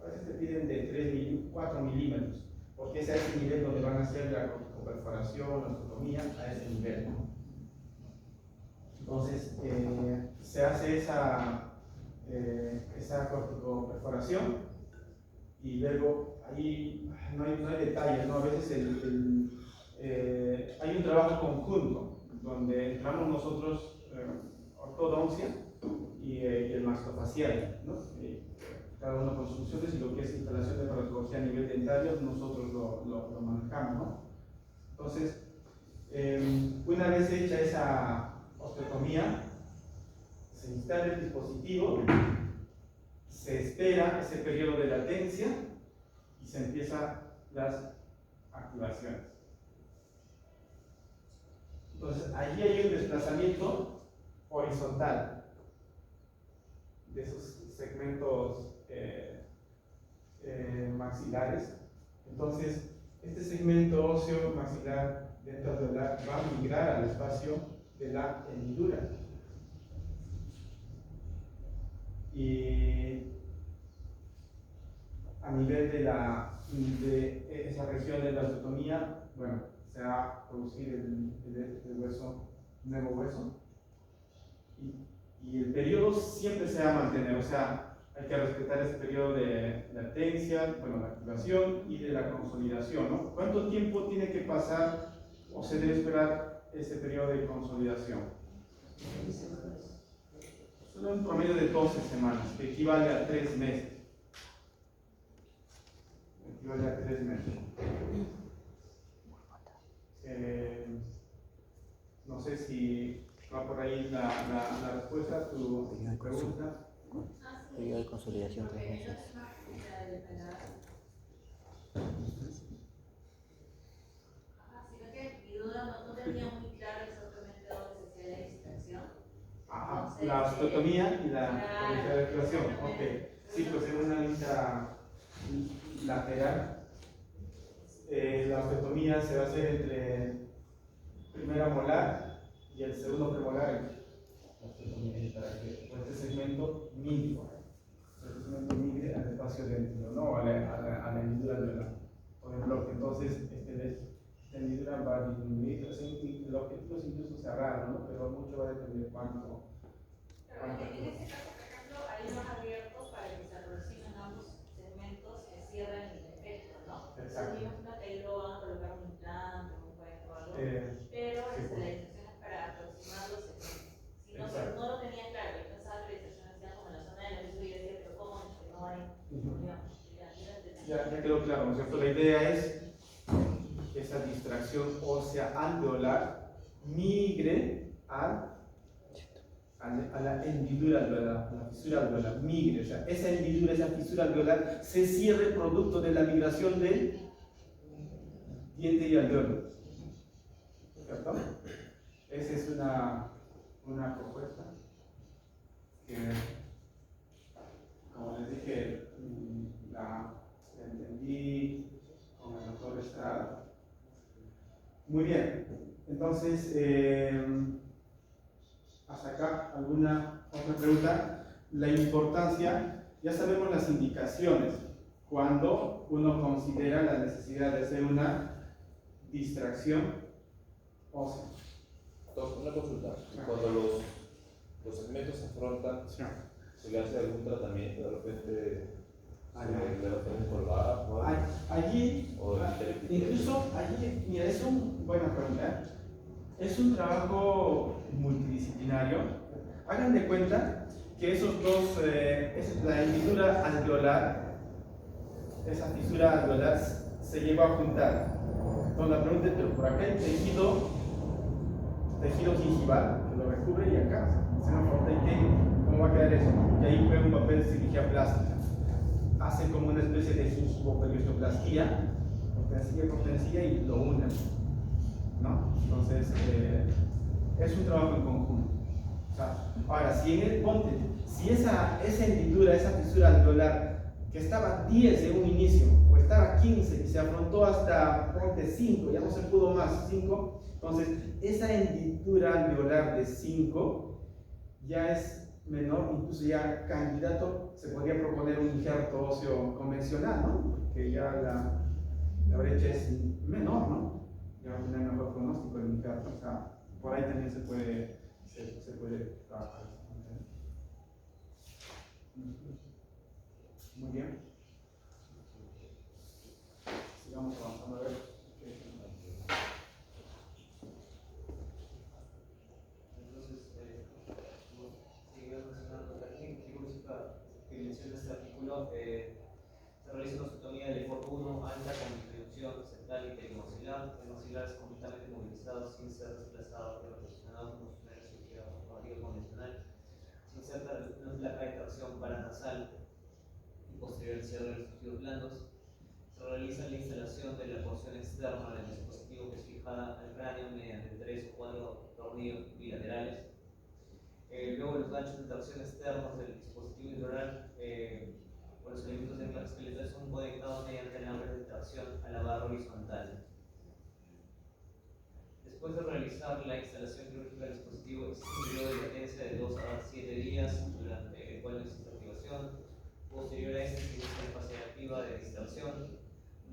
A veces te piden de 4 milímetros, porque es a ese nivel donde van a hacer la perforación, la osteotomía, a ese nivel. Entonces, se hace esa corticoperforación y luego ahí no hay detalles, ¿no? A veces hay un trabajo conjunto donde entramos nosotros, ortodoncia y el mastofacial, ¿no? Cada uno con soluciones, y lo que es instalación de farmacología a nivel dentario nosotros lo manejamos, ¿no? Entonces, una vez hecha esa osteotomía, se instala el dispositivo, se espera ese periodo de latencia y se empiezan las activaciones. Entonces, allí hay un desplazamiento horizontal de esos segmentos maxilares. Entonces, este segmento óseo maxilar dentro de la va a migrar al espacio de la hendidura. Y a nivel de esa región de la osteotomía, bueno, se va a producir el hueso, nuevo hueso, y el periodo siempre se va a mantener, o sea, hay que respetar ese periodo de latencia, bueno, la activación y de la consolidación, ¿no? ¿Cuánto tiempo tiene que pasar o se debe esperar ese periodo de consolidación? Solo un promedio de 12 semanas, que equivale a 3 meses. Equivale a 3 meses. No sé si va por ahí la respuesta a tu pregunta. Periodo de consolidación 3 meses. Sino que mi duda no tenía muy claro exactamente dónde se hacía la distracción. La osteotomía y la corrección de creación. Ok. Sí, pues en una vista lateral. La osteotomía se va a hacer entre primera molar y el segundo premolar. La osteotomía es para que este segmento migre. Este segmento migre al espacio dentro, ¿no? A la hendidura alveolar. Por ejemplo, entonces esta hendidura va a disminuir. O sea, el objetivo es incluso cerrarlo, ¿no? Pero mucho va a depender cuánto. Pero en este caso, por ejemplo, hay más abiertos para que se aproximen ambos segmentos que cierren el defecto, ¿no? Exacto. Yo imagino que ahí lo van a colocar un implante, un cuenco o algo, pero sí, la disección es para aproximar los segmentos. Si no, exacto. no lo tenía claro, yo pensaba que la disección hacía como en la zona del aviso y yo decía, pero ¿cómo? Que no hay unión. Ya quedó claro, ¿no es cierto? La idea es que esa distracción ósea alveolar migre a la hendidura alveolar, a la fisura alveolar, migre. O sea, esa hendidura, esa fisura alveolar se cierre producto de la migración del diente y alveolo. ¿Cierto? Esa es una propuesta que, como les dije, la entendí con el doctor Estrada. Muy bien, entonces, hasta acá, ¿alguna otra pregunta? La importancia, ya sabemos las indicaciones cuando uno considera la necesidad de hacer una distracción ósea. Entonces, una consulta, cuando los segmentos se afrontan, ¿se le hace algún tratamiento de repente? ¿Se le ponen colgada? Allí, incluso allí, mira, es buena pregunta. Es un trabajo multidisciplinario. Hagan de cuenta que esos dos, la hendidura alveolar, esa fisura alveolar se llegó a juntar. Entonces la pregunta es, pero por acá hay tejido gingival que lo recubre y acá se me falta. ¿Cómo va a quedar eso? Y ahí juega un papel de cirugía plástica. Hacen como una especie de gingivoperiostoplastia, potencia y lo unen, ¿no? Entonces, es un trabajo en conjunto. O sea, ahora, si esa hendidura, esa fisura alveolar, que estaba 10 en un inicio, o estaba 15 y se afrontó hasta, ponte 5, ya no se pudo más, 5, entonces, esa hendidura alveolar de 5 ya es menor, incluso ya candidato, se podría proponer un injerto óseo convencional, ¿no? Porque ya la brecha es menor, ¿no? Ya va a tener mejor pronóstico el injerto, o sea, por ahí también se puede trabajar. Muy bien. Sigamos avanzando a ver. Que menciona este artículo, se realiza una osteotomía del efecto 1 alta con distribución central y perimaxilar. El maxilar es completamente movilizado sin ser desplazado y reposicionado como si fuera cirugía operativa convencional. Se inserta una placa de tracción paranasal y posterior cierre de los tejidos blandos. Se realiza la instalación de la porción externa del dispositivo que es fijada al cráneo mediante 3 o 4 tornillos bilaterales. Luego los ganchos de tracción externos del dispositivo intraoral o los elementos del esqueleto son conectados mediante alambres de tracción a la barra horizontal. Después de realizar la instalación quirúrgica del dispositivo, existe un periodo de latencia de 2 a 7 días, durante el cual no existe activación. Posterior a este se inicia la fase activa de distracción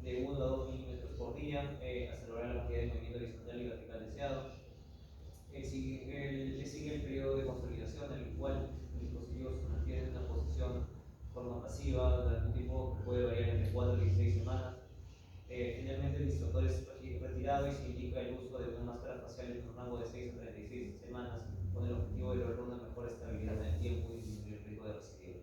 de 1 a 2 milímetros por día hasta lograr la cantidad de movimiento horizontal y vertical deseado. Le sigue el periodo de consolidación en el cual el dispositivo se mantiene en una posición de forma pasiva durante un tiempo que puede variar entre 4 y 16 semanas. Finalmente el distractor es retirado y se indica el uso de una máscara facial en un rango de 6 a 36 semanas con el objetivo de lograr una mejor estabilidad en el tiempo y disminuir el riesgo de recidiva.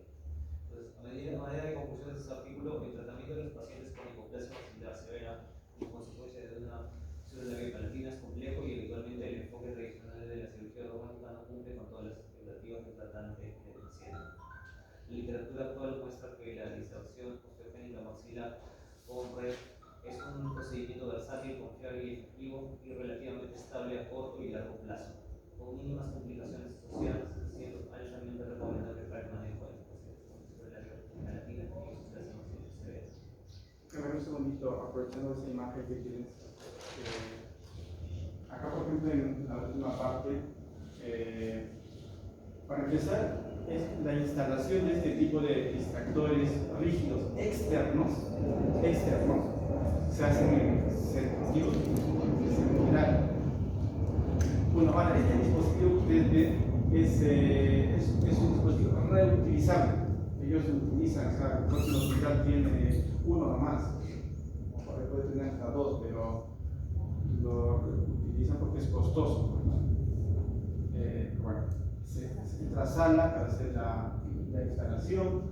Entonces, a manera de conclusión de este artículo, el tratamiento de los pacientes con hipoplasia maxilar severa como consecuencia de una cirugía palatina es complejo y habitualmente el enfoque tradicional de la cirugía dogmática no cumple con todas las expectativas del tratante del paciente. La literatura actual muestra que la distracción osteogénica maxilar con red es un procedimiento versátil, confiable y efectivo y relativamente estable a corto y largo plazo, con mínimas complicaciones asociadas, siendo poquito aprovechando esa imagen que tienes. Acá, por ejemplo, en la última parte, para empezar, es la instalación de este tipo de distractores rígidos externos, se hacen en sentido general. Bueno, ahora este dispositivo que ustedes ven es un dispositivo reutilizable. Ellos lo utilizan, o sea, el hospital tiene uno o más, o puede tener hasta dos, pero lo utilizan porque es costoso. Bueno, se entra a sala para hacer la instalación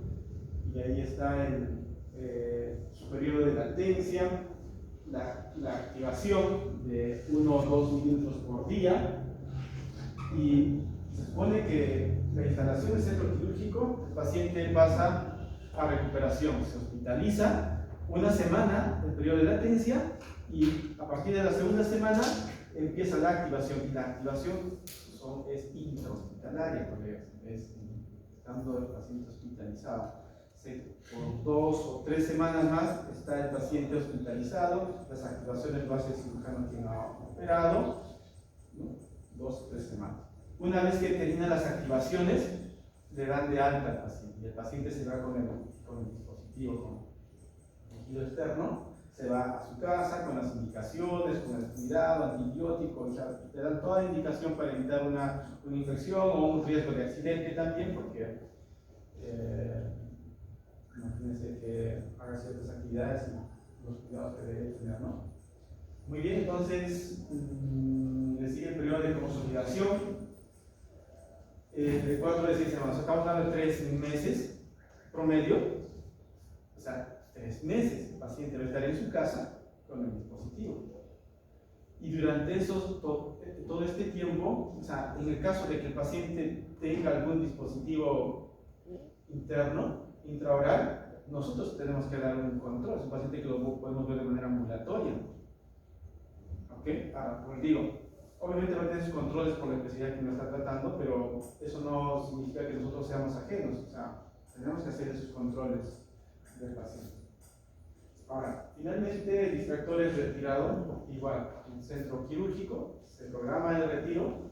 y ahí está su periodo de latencia, la activación de 1 o 2 minutos por día, y se supone que la instalación del centro quirúrgico, el paciente pasa a recuperación, se hospitaliza una semana, el periodo de latencia, y a partir de la segunda semana empieza la activación, y la activación es intrahospitalaria, porque es estando el paciente hospitalizado. Por 2 o 3 semanas más está el paciente hospitalizado, las activaciones lo hace el cirujano quien ha operado, ¿no? 2 o 3 semanas. Una vez que terminan las activaciones, le dan de alta al paciente, y el paciente se va con el dispositivo, con el tejido externo, se va a su casa con las indicaciones, con el cuidado, antibiótico, y te dan toda la indicación para evitar una infección o un riesgo de accidente también, porque imagínense que haga ciertas actividades y los cuidados que debe tener, ¿no? Muy bien, entonces le sigue el periodo de consolidación de 4 a 6 semanas. Estamos hablando de 3 meses promedio, o sea, 3 meses el paciente va a estar en su casa con el dispositivo. Y durante todo este tiempo, o sea, en el caso de que el paciente tenga algún dispositivo interno, intraoral, nosotros tenemos que dar un control. Es un paciente que lo podemos ver de manera ambulatoria. ¿Ok? Ahora, pues digo, obviamente va a tener sus controles por la especialidad que nos está tratando, pero eso no significa que nosotros seamos ajenos. O sea, tenemos que hacer esos controles del paciente. Ahora, finalmente, el distractor es retirado, igual, en centro quirúrgico, se programa el retiro.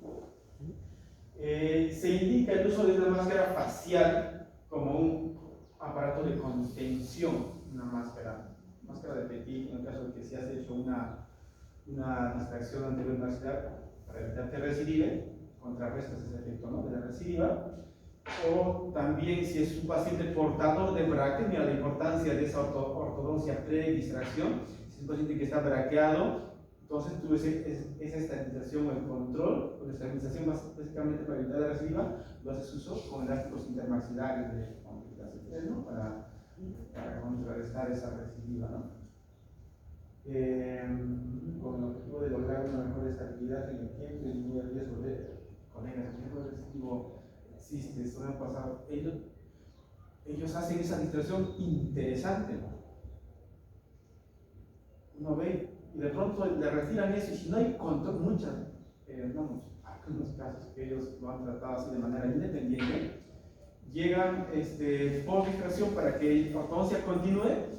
Se indica el uso de una máscara facial como un aparato de contención, una máscara de Petit, en el caso de que se haya hecho una distracción anterior maxilar para evitar que recidive, contrarrestas ese efecto, ¿no?, de la recidiva. O también si es un paciente portador de braque, mira la importancia de esa ortodoncia pre-distracción. Si es un paciente que está braqueado, entonces tú esa estabilización o el control, o la estabilización básicamente para evitar la recidiva, lo haces uso con elásticos intermaxilares de clase, ¿no?, para contrarrestar esa recidiva, ¿no? Con el objetivo de lograr una mejor estabilidad en el tiempo y disminuir el riesgo de colegas. El riesgo recidivo existe, esto me ha pasado. Ellos hacen esa distracción interesante, ¿no? Uno ve y de pronto le retiran eso, y si no hay control, algunos casos que ellos lo han tratado así de manera independiente, llegan por distracción para que la ortodoncia continúe,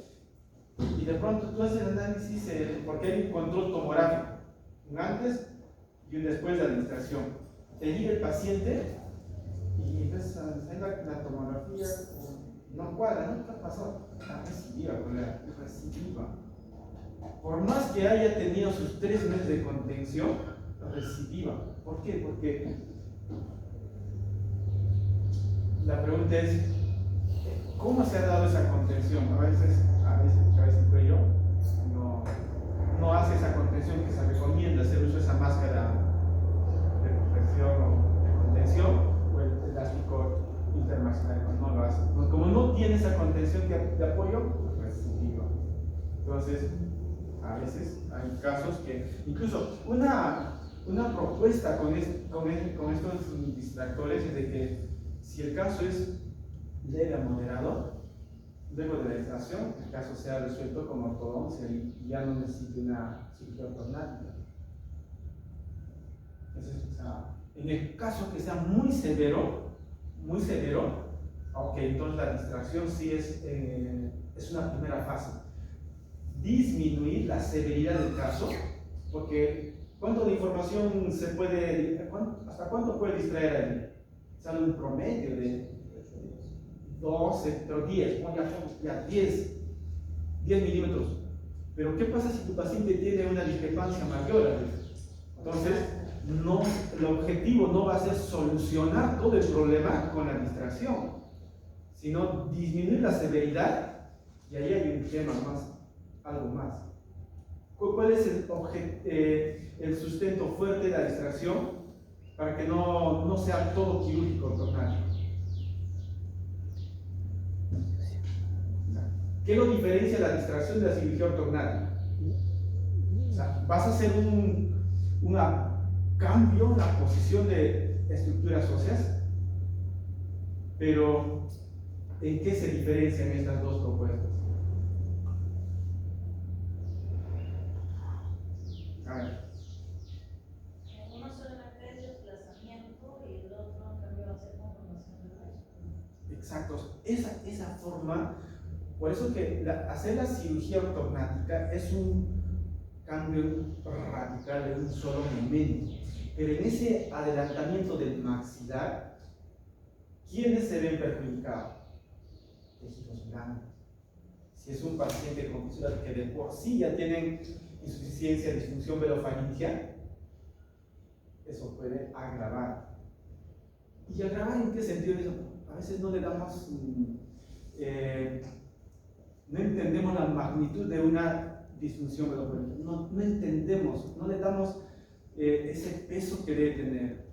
y de pronto tú haces el análisis porque hay un control tomográfico, un antes y un después de la distracción. Te llega el paciente y empiezas a hacer la tomografía, no cuadra, ¿no? ¿Qué ha pasado? La recidiva, colega, recidiva. Por más que haya tenido sus 3 meses de contención, recidiva. ¿Por qué? Porque la pregunta es, ¿cómo se ha dado esa contención? A veces cabeza y cuello no hace esa contención que se recomienda, hacer uso de esa máscara de protección o de contención, o el elástico intermaxilar, no lo hace. Entonces, como no tiene esa contención de apoyo, pues recidiva. Entonces, a veces hay casos que, incluso una propuesta con estos distractores es de que si el caso es leve a moderado, luego de la distracción, el caso sea resuelto como ortodoncia y ya no necesite una cirugía ortognática. En el caso que sea muy severo, ok, entonces la distracción sí es una primera fase. disminuir la severidad del caso, porque ¿cuánto de información se puede, hasta cuánto puede distraer ahí? Sale un promedio de 12, pero 10, ya 10 milímetros. Pero ¿qué pasa si tu paciente tiene una discrepancia mayor a eso? Entonces, no, el objetivo no va a ser solucionar todo el problema con la distracción, sino disminuir la severidad, y ahí hay un tema más, algo más. ¿Cuál es el sustento fuerte de la distracción para que no sea todo quirúrgico ortognático? ¿Qué lo diferencia la distracción de la cirugía ortognática? O sea, vas a hacer un cambio en la posición de estructuras óseas, pero ¿en qué se diferencian estas dos propuestas? A ver. Uno solamente es desplazamiento y el otro en cambio va a ser conformación del hueso. Exacto, esa forma, por eso que hacer la cirugía ortognática es un cambio radical en un solo momento, pero en ese adelantamiento del maxilar, ¿quiénes se ven perjudicados? Tejidos blancos. Si es un paciente con fisuras que de por sí ya tienen insuficiencia, disfunción velofaringia, eso puede agravar. ¿Y agravar en qué sentido? A veces no le damos, no entendemos la magnitud de una disfunción velofaringia, no entendemos, no le damos ese peso que debe tener.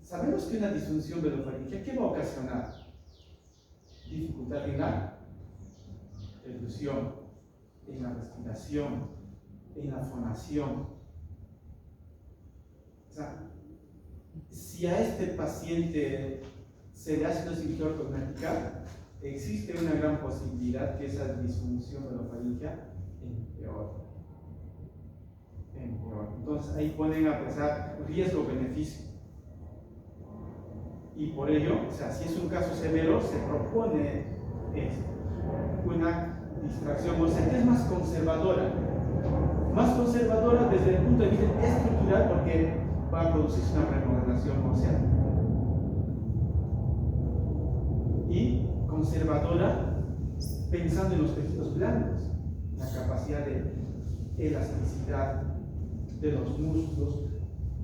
Sabemos que una disfunción velofaringia, ¿qué va a ocasionar? Dificultad en la elusión, en la respiración, en la fonación. O sea, si a este paciente se le hace una cirugía ortognática, existe una gran posibilidad que esa disfunción velofaringia empeore. Entonces ahí ponen a pensar riesgo-beneficio. Y por ello, o sea, si es un caso severo, se propone una distracción ósea que es más conservadora desde el punto de vista estructural, porque va a producirse una remodelación ósea, y conservadora pensando en los tejidos blandos, la capacidad de elasticidad de los músculos,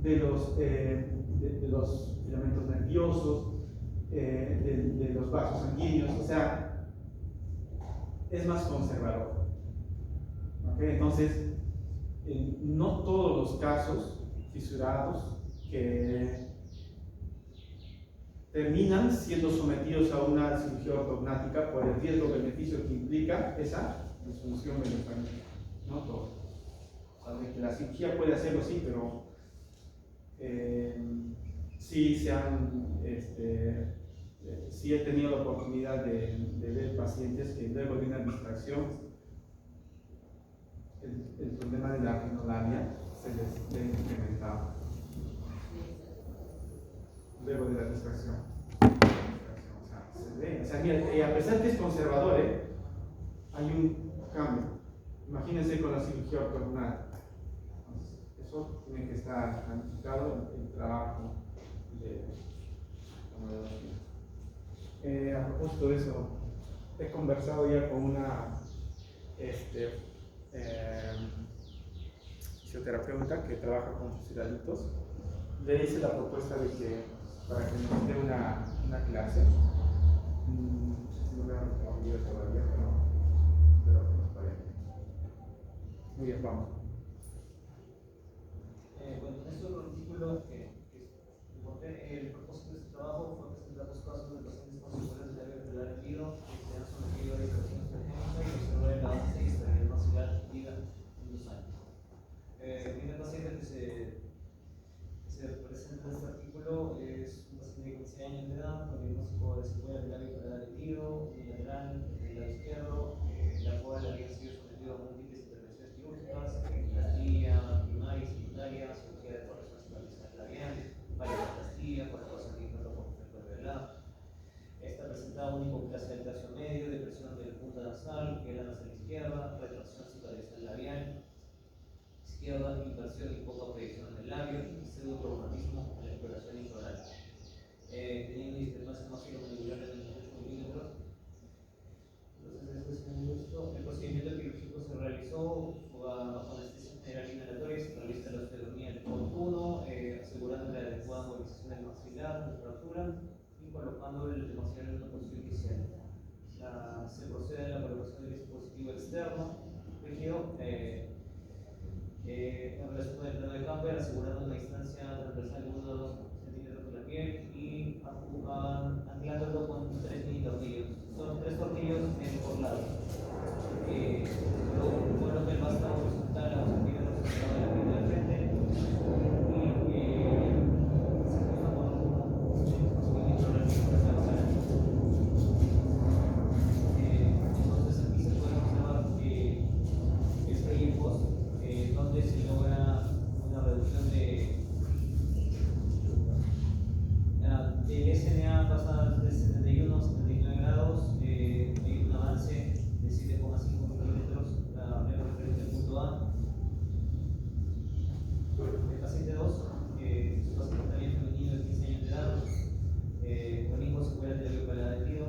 de los filamentos nerviosos, de los vasos sanguíneos, o sea, es más conservador. ¿Okay? Entonces, no todos los casos fisurados que terminan siendo sometidos a una cirugía ortognática por el riesgo-beneficio que implica esa disfunción velofaringia. No todos. O sea, que la cirugía puede hacerlo, sí, pero sí he tenido la oportunidad de ver pacientes que luego de una distracción el problema de la rinolaria se les ve incrementado luego de la distracción. O sea, se ve, o sea, mira, a pesar que es conservador, hay un cambio. Imagínense con la cirugía ortognática. Eso tiene que estar planificado en el trabajo de a propósito de eso, he conversado ya con una fisioterapeuta que trabaja con fisuraditos. Le hice la propuesta de que para que nos dé una clase, no me han respondido todavía, pero nos parece. Muy bien, vamos. Bueno, en este otro artículo el propósito de este trabajo fue presentar los casos de pacientes con secuelas de labio alveolar hendido que se han sometido a disección transgénica y observar el avance y estabilidad maxilar vida en 2 años. El primer paciente que se presenta en este artículo es un paciente de 15 años de edad con diagnóstico de secuela del labio alveolar hendido, unilateral, del lado izquierdo, la cual había sido sometido a múltiples intervenciones quirúrgicas, epilastía, primaria y secundaria, cirugía de corrección superficial labial, varioplastia, colocación de implante con efecto alveolar. Esta presentaba una hipoplasia del tercio medio, depresión del punta nasal, que era nasal izquierda, retracción cicatricial labial. Izquierda, inversión y poca proyección del labio. Y pseudotraumatismo en la exploración intraoral. Teniendo discrepancia máximo-mandibular de 28 milímetros. Entonces, el procedimiento quirúrgico se realizó bajo anestesia general inhalatoria y se realiza la osteotomía del oportuno, asegurando la adecuada movilización del maxilar, de fractura y colocando el maxilar en una posición inicial. Se procede a la colocación del dispositivo externo rígido en relación con el plano de Camper, asegurando una distancia transversal de 1 a 2 centímetros de la piel y anclándolo con 3 mini tornillos. Son 3 tornillos por lado. Luego coloca el vástago horizontal a 2 centímetros de la piel del frente y se ajusta con un dispositivo intraoral hacia abajo. Entonces aquí se puede observar el pre y post, donde se logra una reducción del SMA pasa de 71 a 79 grados, hay un avance de 7,5 milímetros referente al punto A. El paciente 2, su paciente también femenino de 15 años de edad, con mismo secuelas de labio paladino,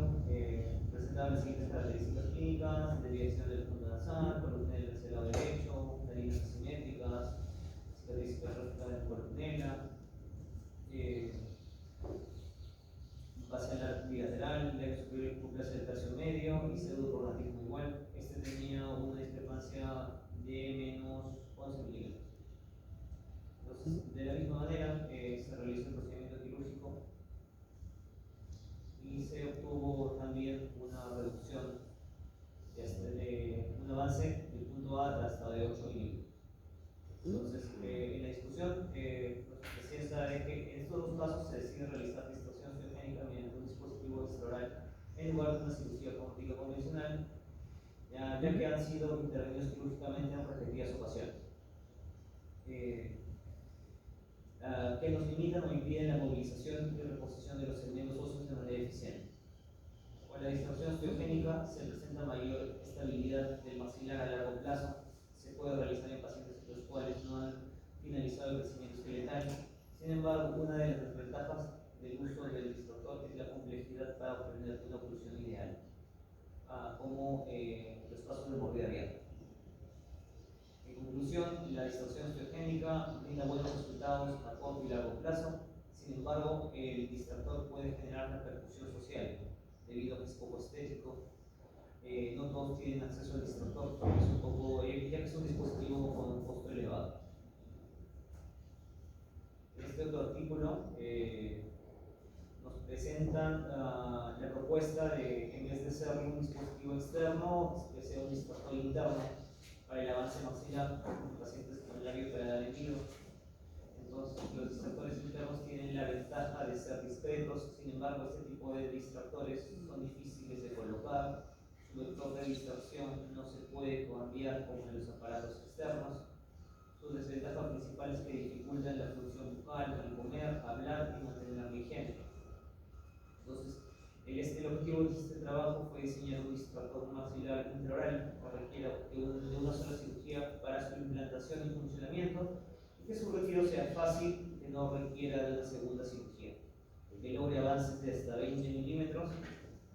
presentaba las siguientes características clínicas: desviación del fondo nasal, columna hacia el lado derecho, narinas asimétricas, cicatriz hipertrófica de columela, base bilateral, labio superior y cúpula del tercio medio y pseudoprognatismo igual. Este tenía una discrepancia de menos 11 milímetros. Entonces, de la misma manera, se realizó el procedimiento quirúrgico y se obtuvo también una reducción de un avance del punto A hasta de 8 milímetros. Entonces, en la discusión, lo que se decía es que en estos dos casos se decide realizar distorsión osteogénica mediante un dispositivo extraoral en lugar de una cirugía cosmética convencional, ya que han sido intervenidos quirúrgicamente en repetidas ocasiones. Que nos limitan o impiden la movilización y reposición de los segmentos óseos de manera eficiente. Con la distorsión osteogénica se presenta mayor estabilidad del maxilar a largo plazo. Se puede realizar en pacientes los cuales no han finalizado el crecimiento esqueletal. Sin embargo, una de las desventajas del uso del distortor es la complejidad para obtener una oclusión ideal, como los casos de mordida abierta. En conclusión, la distorsión osteogénica brinda buenos resultados a corto y largo plazo. Sin embargo, el distractor puede generar repercusión social debido a que es poco estético. No todos tienen acceso al distractor, porque es un poco, ya que es un dispositivo con un costo elevado. En este otro artículo nos presentan la propuesta de, en vez de ser un dispositivo externo, que sea un distractor interno para el avance maxilar en pacientes con labio paladar hendido. Entonces, los distractores internos tienen la ventaja de ser discretos. Sin embargo, este tipo de distractores son difíciles de colocar. Su vector de distorsión no se puede cambiar como en los aparatos externos. Su desventaja principal es que dificultan la función bucal al comer, hablar y mantener la higiene. Entonces, el objetivo de este trabajo fue diseñar un distractor maxilar intraoral que requiera de una sola cirugía para su implantación y funcionamiento, y que su retiro sea fácil, que no requiera de una segunda cirugía, que logre avances de hasta 20 milímetros,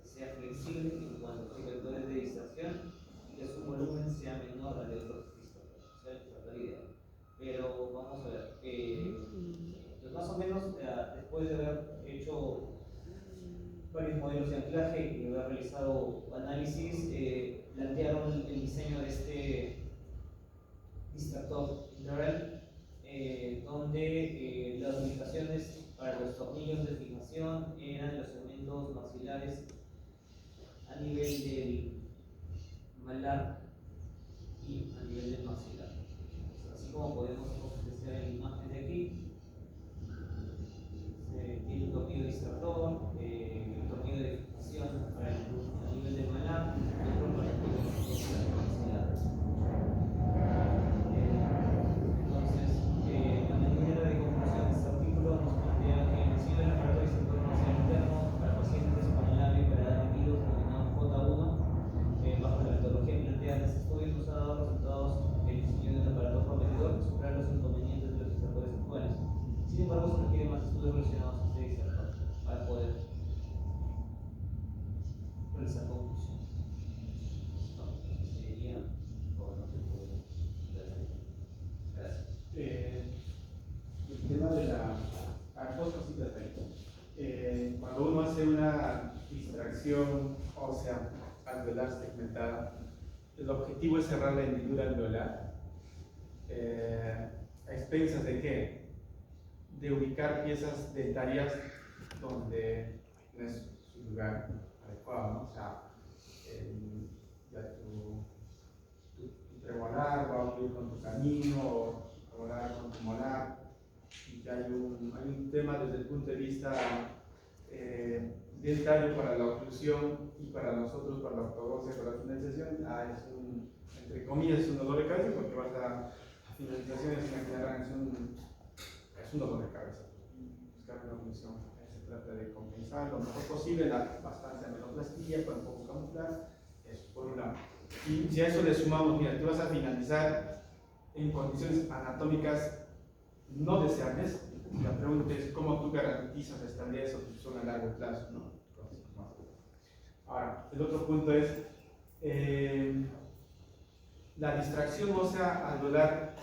que sea flexible en cuanto a sus vectores de distracción y que su volumen sea menor al de otros distractores. O sea, el distractor ideal. Pero vamos a ver, pues más o menos después de haber hecho varios modelos de anclaje y haber realizado análisis, plantearon el diseño de este distractor intraoral, donde las ubicaciones para los tornillos de fijación eran los segmentos maxilares a nivel del malar y a nivel del maxilar. Así como podemos apreciar en la imagen de aquí, tiene un tornillo distractor, un tornillo de fijación para el nivel del malar y otro para el maxilar. Entonces, la manera de conclusión de este artículo nos plantea que el diseño del aparato distractor maxilar interno para pacientes con el labio paladar hendido denominado J1, bajo la metodología planteada ¿Cuál es la conclusión? No, sería, o no se puede. Gracias. El tema de la... dos cositas ahí. Cuando uno hace una distracción ósea alveolar segmentada, el objetivo es cerrar la hendidura alveolar. ¿A expensas de qué? De ubicar piezas dentarias donde no es su lugar adecuado, ¿no? O sea, ya tu premolar va a fluir con tu canino, o premolar con tu molar, y hay un tema desde el punto de vista dentario para la oclusión y para nosotros, para la ortodoncia, para la finalización. Entre comillas, es un dolor de cabeza porque vas a finalización es un dolor de cabeza. Buscar una oclusión. Se trata de compensar lo mejor posible la bastante amenoplastia para un poco camuflar. Eso por un lado. Y si a eso le sumamos, mira, tú vas a finalizar en condiciones anatómicas no deseables. La pregunta es cómo tú garantizas la estabilidad de esa oclusión a largo plazo, ¿no? Ahora, el otro punto es la distracción ósea alveolar.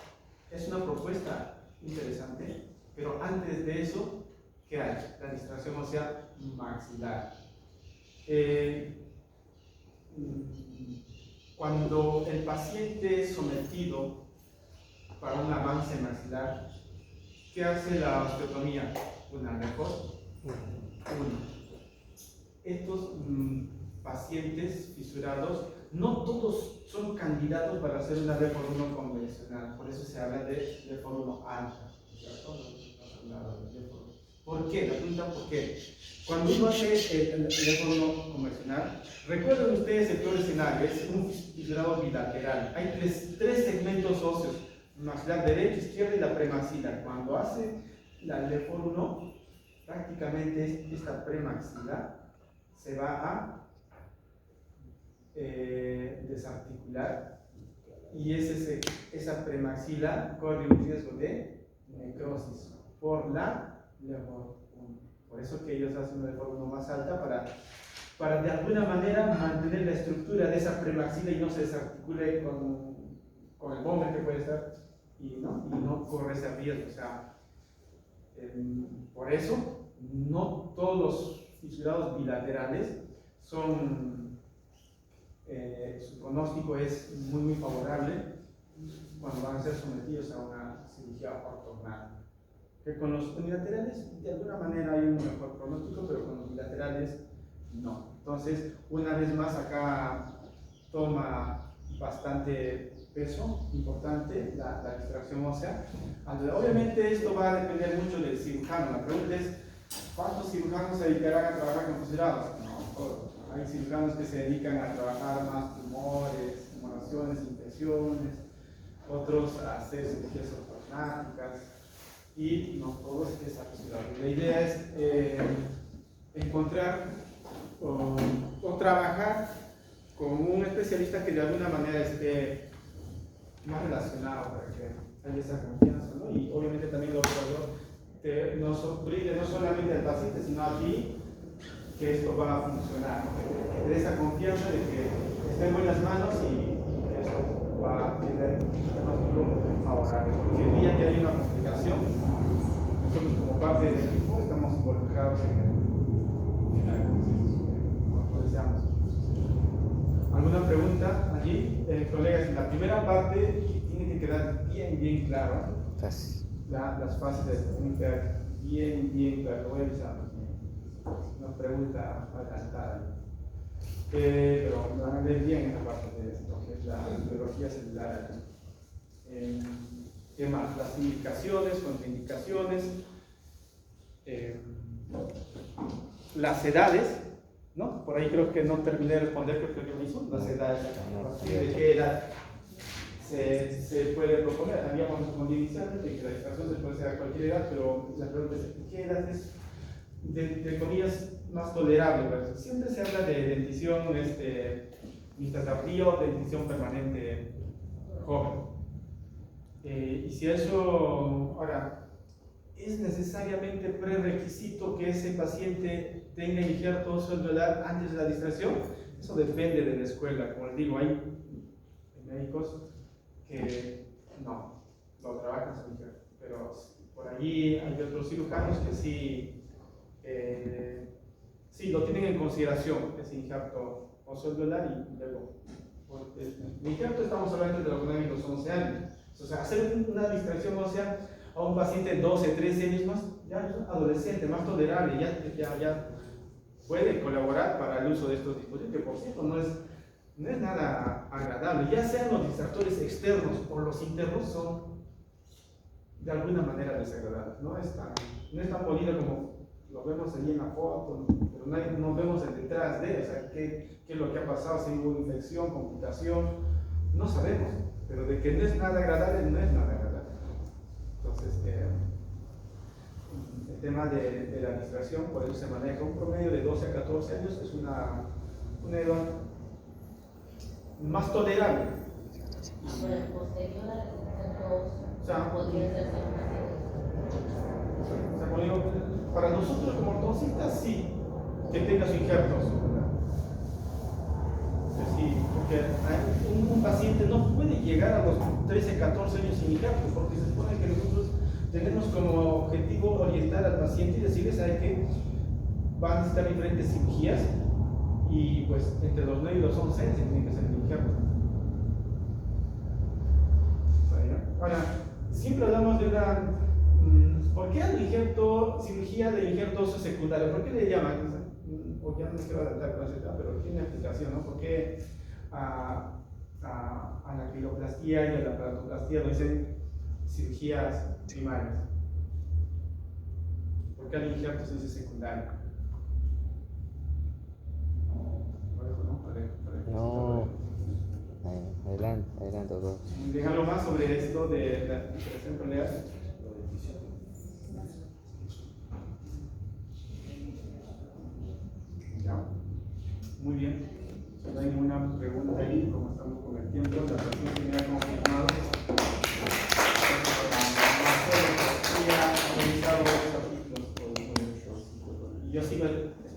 Es una propuesta interesante, pero antes de eso, ¿qué hay? La distracción ósea maxilar. Cuando el paciente es sometido para un avance maxilar, ¿qué hace la osteotomía? Una mejor. Estos pacientes fisurados, no todos son candidatos para hacer una D-for-1 convencional, por eso se habla de D-for-1 alta. ¿Por qué? La pregunta ¿por qué? Cuando uno hace el D-for-1 convencional, recuerden ustedes el peor escenario, es un fisurado bilateral. Hay tres segmentos óseos, maxilar derecho, izquierdo y la premaxilar. Cuando hace la D-for-1, prácticamente esta premaxilar se va a desarticular y esa premaxila corre un riesgo de necrosis por la D-for-1. Por eso que ellos hacen una D-for-1 más alta para de alguna manera mantener la estructura de esa premaxila y no se desarticule con el bomber que puede estar y no corre ese riesgo. O sea, por eso no todos los fisurados bilaterales son, su pronóstico es muy favorable cuando van a ser sometidos a una cirugía ortogonal. Que con los unilaterales de alguna manera hay un mejor pronóstico, pero con los bilaterales no. Entonces, una vez más acá toma bastante peso importante la extracción ósea. Obviamente esto va a depender mucho del cirujano. La pregunta es, ¿cuántos cirujanos se dedicarán a trabajar con fisurados? No, todos. Hay cirujanos que se dedican a trabajar más tumores, tumoraciones, infecciones, otros a hacer cirugías ortognáticas, y no todos es fisurado. La idea es encontrar o trabajar con un especialista que de alguna manera esté más relacionado para que haya esa confianza, ¿no? Y obviamente también el operador nos brinde no solamente al paciente, sino a ti, que esto va a funcionar, ¿no? De esa confianza de que está en buenas manos y que esto va a tener un diagnóstico favorable. Porque el día que hay una complicación, nosotros como parte del equipo estamos involucrados en la como deseamos. ¿Alguna pregunta allí? Colegas, en la primera parte tiene que quedar bien claro. Las fases de tienen que quedar bien claro. Lo voy a avisar. Una pregunta adelantada. Pero van a ver bien esta parte de lo que es la biología celular. ¿Qué más? Las indicaciones, contraindicaciones, las edades, ¿no? Por ahí creo que no terminé de responder, creo que lo hizo. Las edades, ¿de qué edad se puede proponer? Habíamos respondido inicialmente que la extracción se puede hacer a cualquier edad, pero la pregunta es: ¿de qué edad es, de comillas, más tolerable? ¿Verdad? Siempre se habla de dentición vista tardía o dentición permanente joven. Y si eso, ahora, ¿es necesariamente prerequisito que ese paciente tenga injerto óseo-alveolar antes de la distracción? Eso depende de la escuela. Como les digo, hay médicos que no, lo trabajan sin injerto, pero por allí hay otros cirujanos que sí, sí lo tienen en consideración, ese injerto óseo-alveolar y luego. El injerto estamos hablando de los 9 y los 11 años. O sea, hacer una distracción ósea a un paciente de 12, 13 años más, ya es un adolescente, más tolerable, ya puede colaborar para el uso de estos dispositivos, que por cierto no es nada agradable. Ya sean los distractores externos o los internos, son de alguna manera desagradables. No es tan bonito como lo vemos allí en la foto, pero no vemos el detrás de, o sea, qué es lo que ha pasado, si hubo infección, computación, no sabemos, pero de que no es nada agradable, no es nada agradable. Entonces, el tema de la distracción, por eso se maneja un promedio de 12 a 14 años, es una edad más tolerable. Por el posterior a la distracción, O sea, podría ser como digo, para nosotros como ortodoncistas sí, que tenga su injerto. Sí, porque un paciente no puede llegar a los 13, 14 años sin injerto, porque se supone que nosotros tenemos como objetivo orientar al paciente y decirle, ¿sabe qué? Va a necesitar diferentes cirugías y pues entre los 9 y los 11 años tiene que ser el injerto. Ahora, siempre hablamos de una... ¿Por qué al injerto, cirugía de injerto óseo secundario? ¿Por qué le llaman? O ya no me quiero adaptar con ese tema, pero tiene aplicación, ¿no? ¿Por qué a la quiroplastía y a la aparatoplastía lo dicen cirugías primarias? ¿Por qué al injerto se dice secundario? No, adelante, doctor. Déjalo más sobre esto de la diferenciación coleal. Ya. Muy bien. Si no hay ninguna pregunta ahí, como estamos con el tiempo, la paciente me ha confirmado. Yo sigo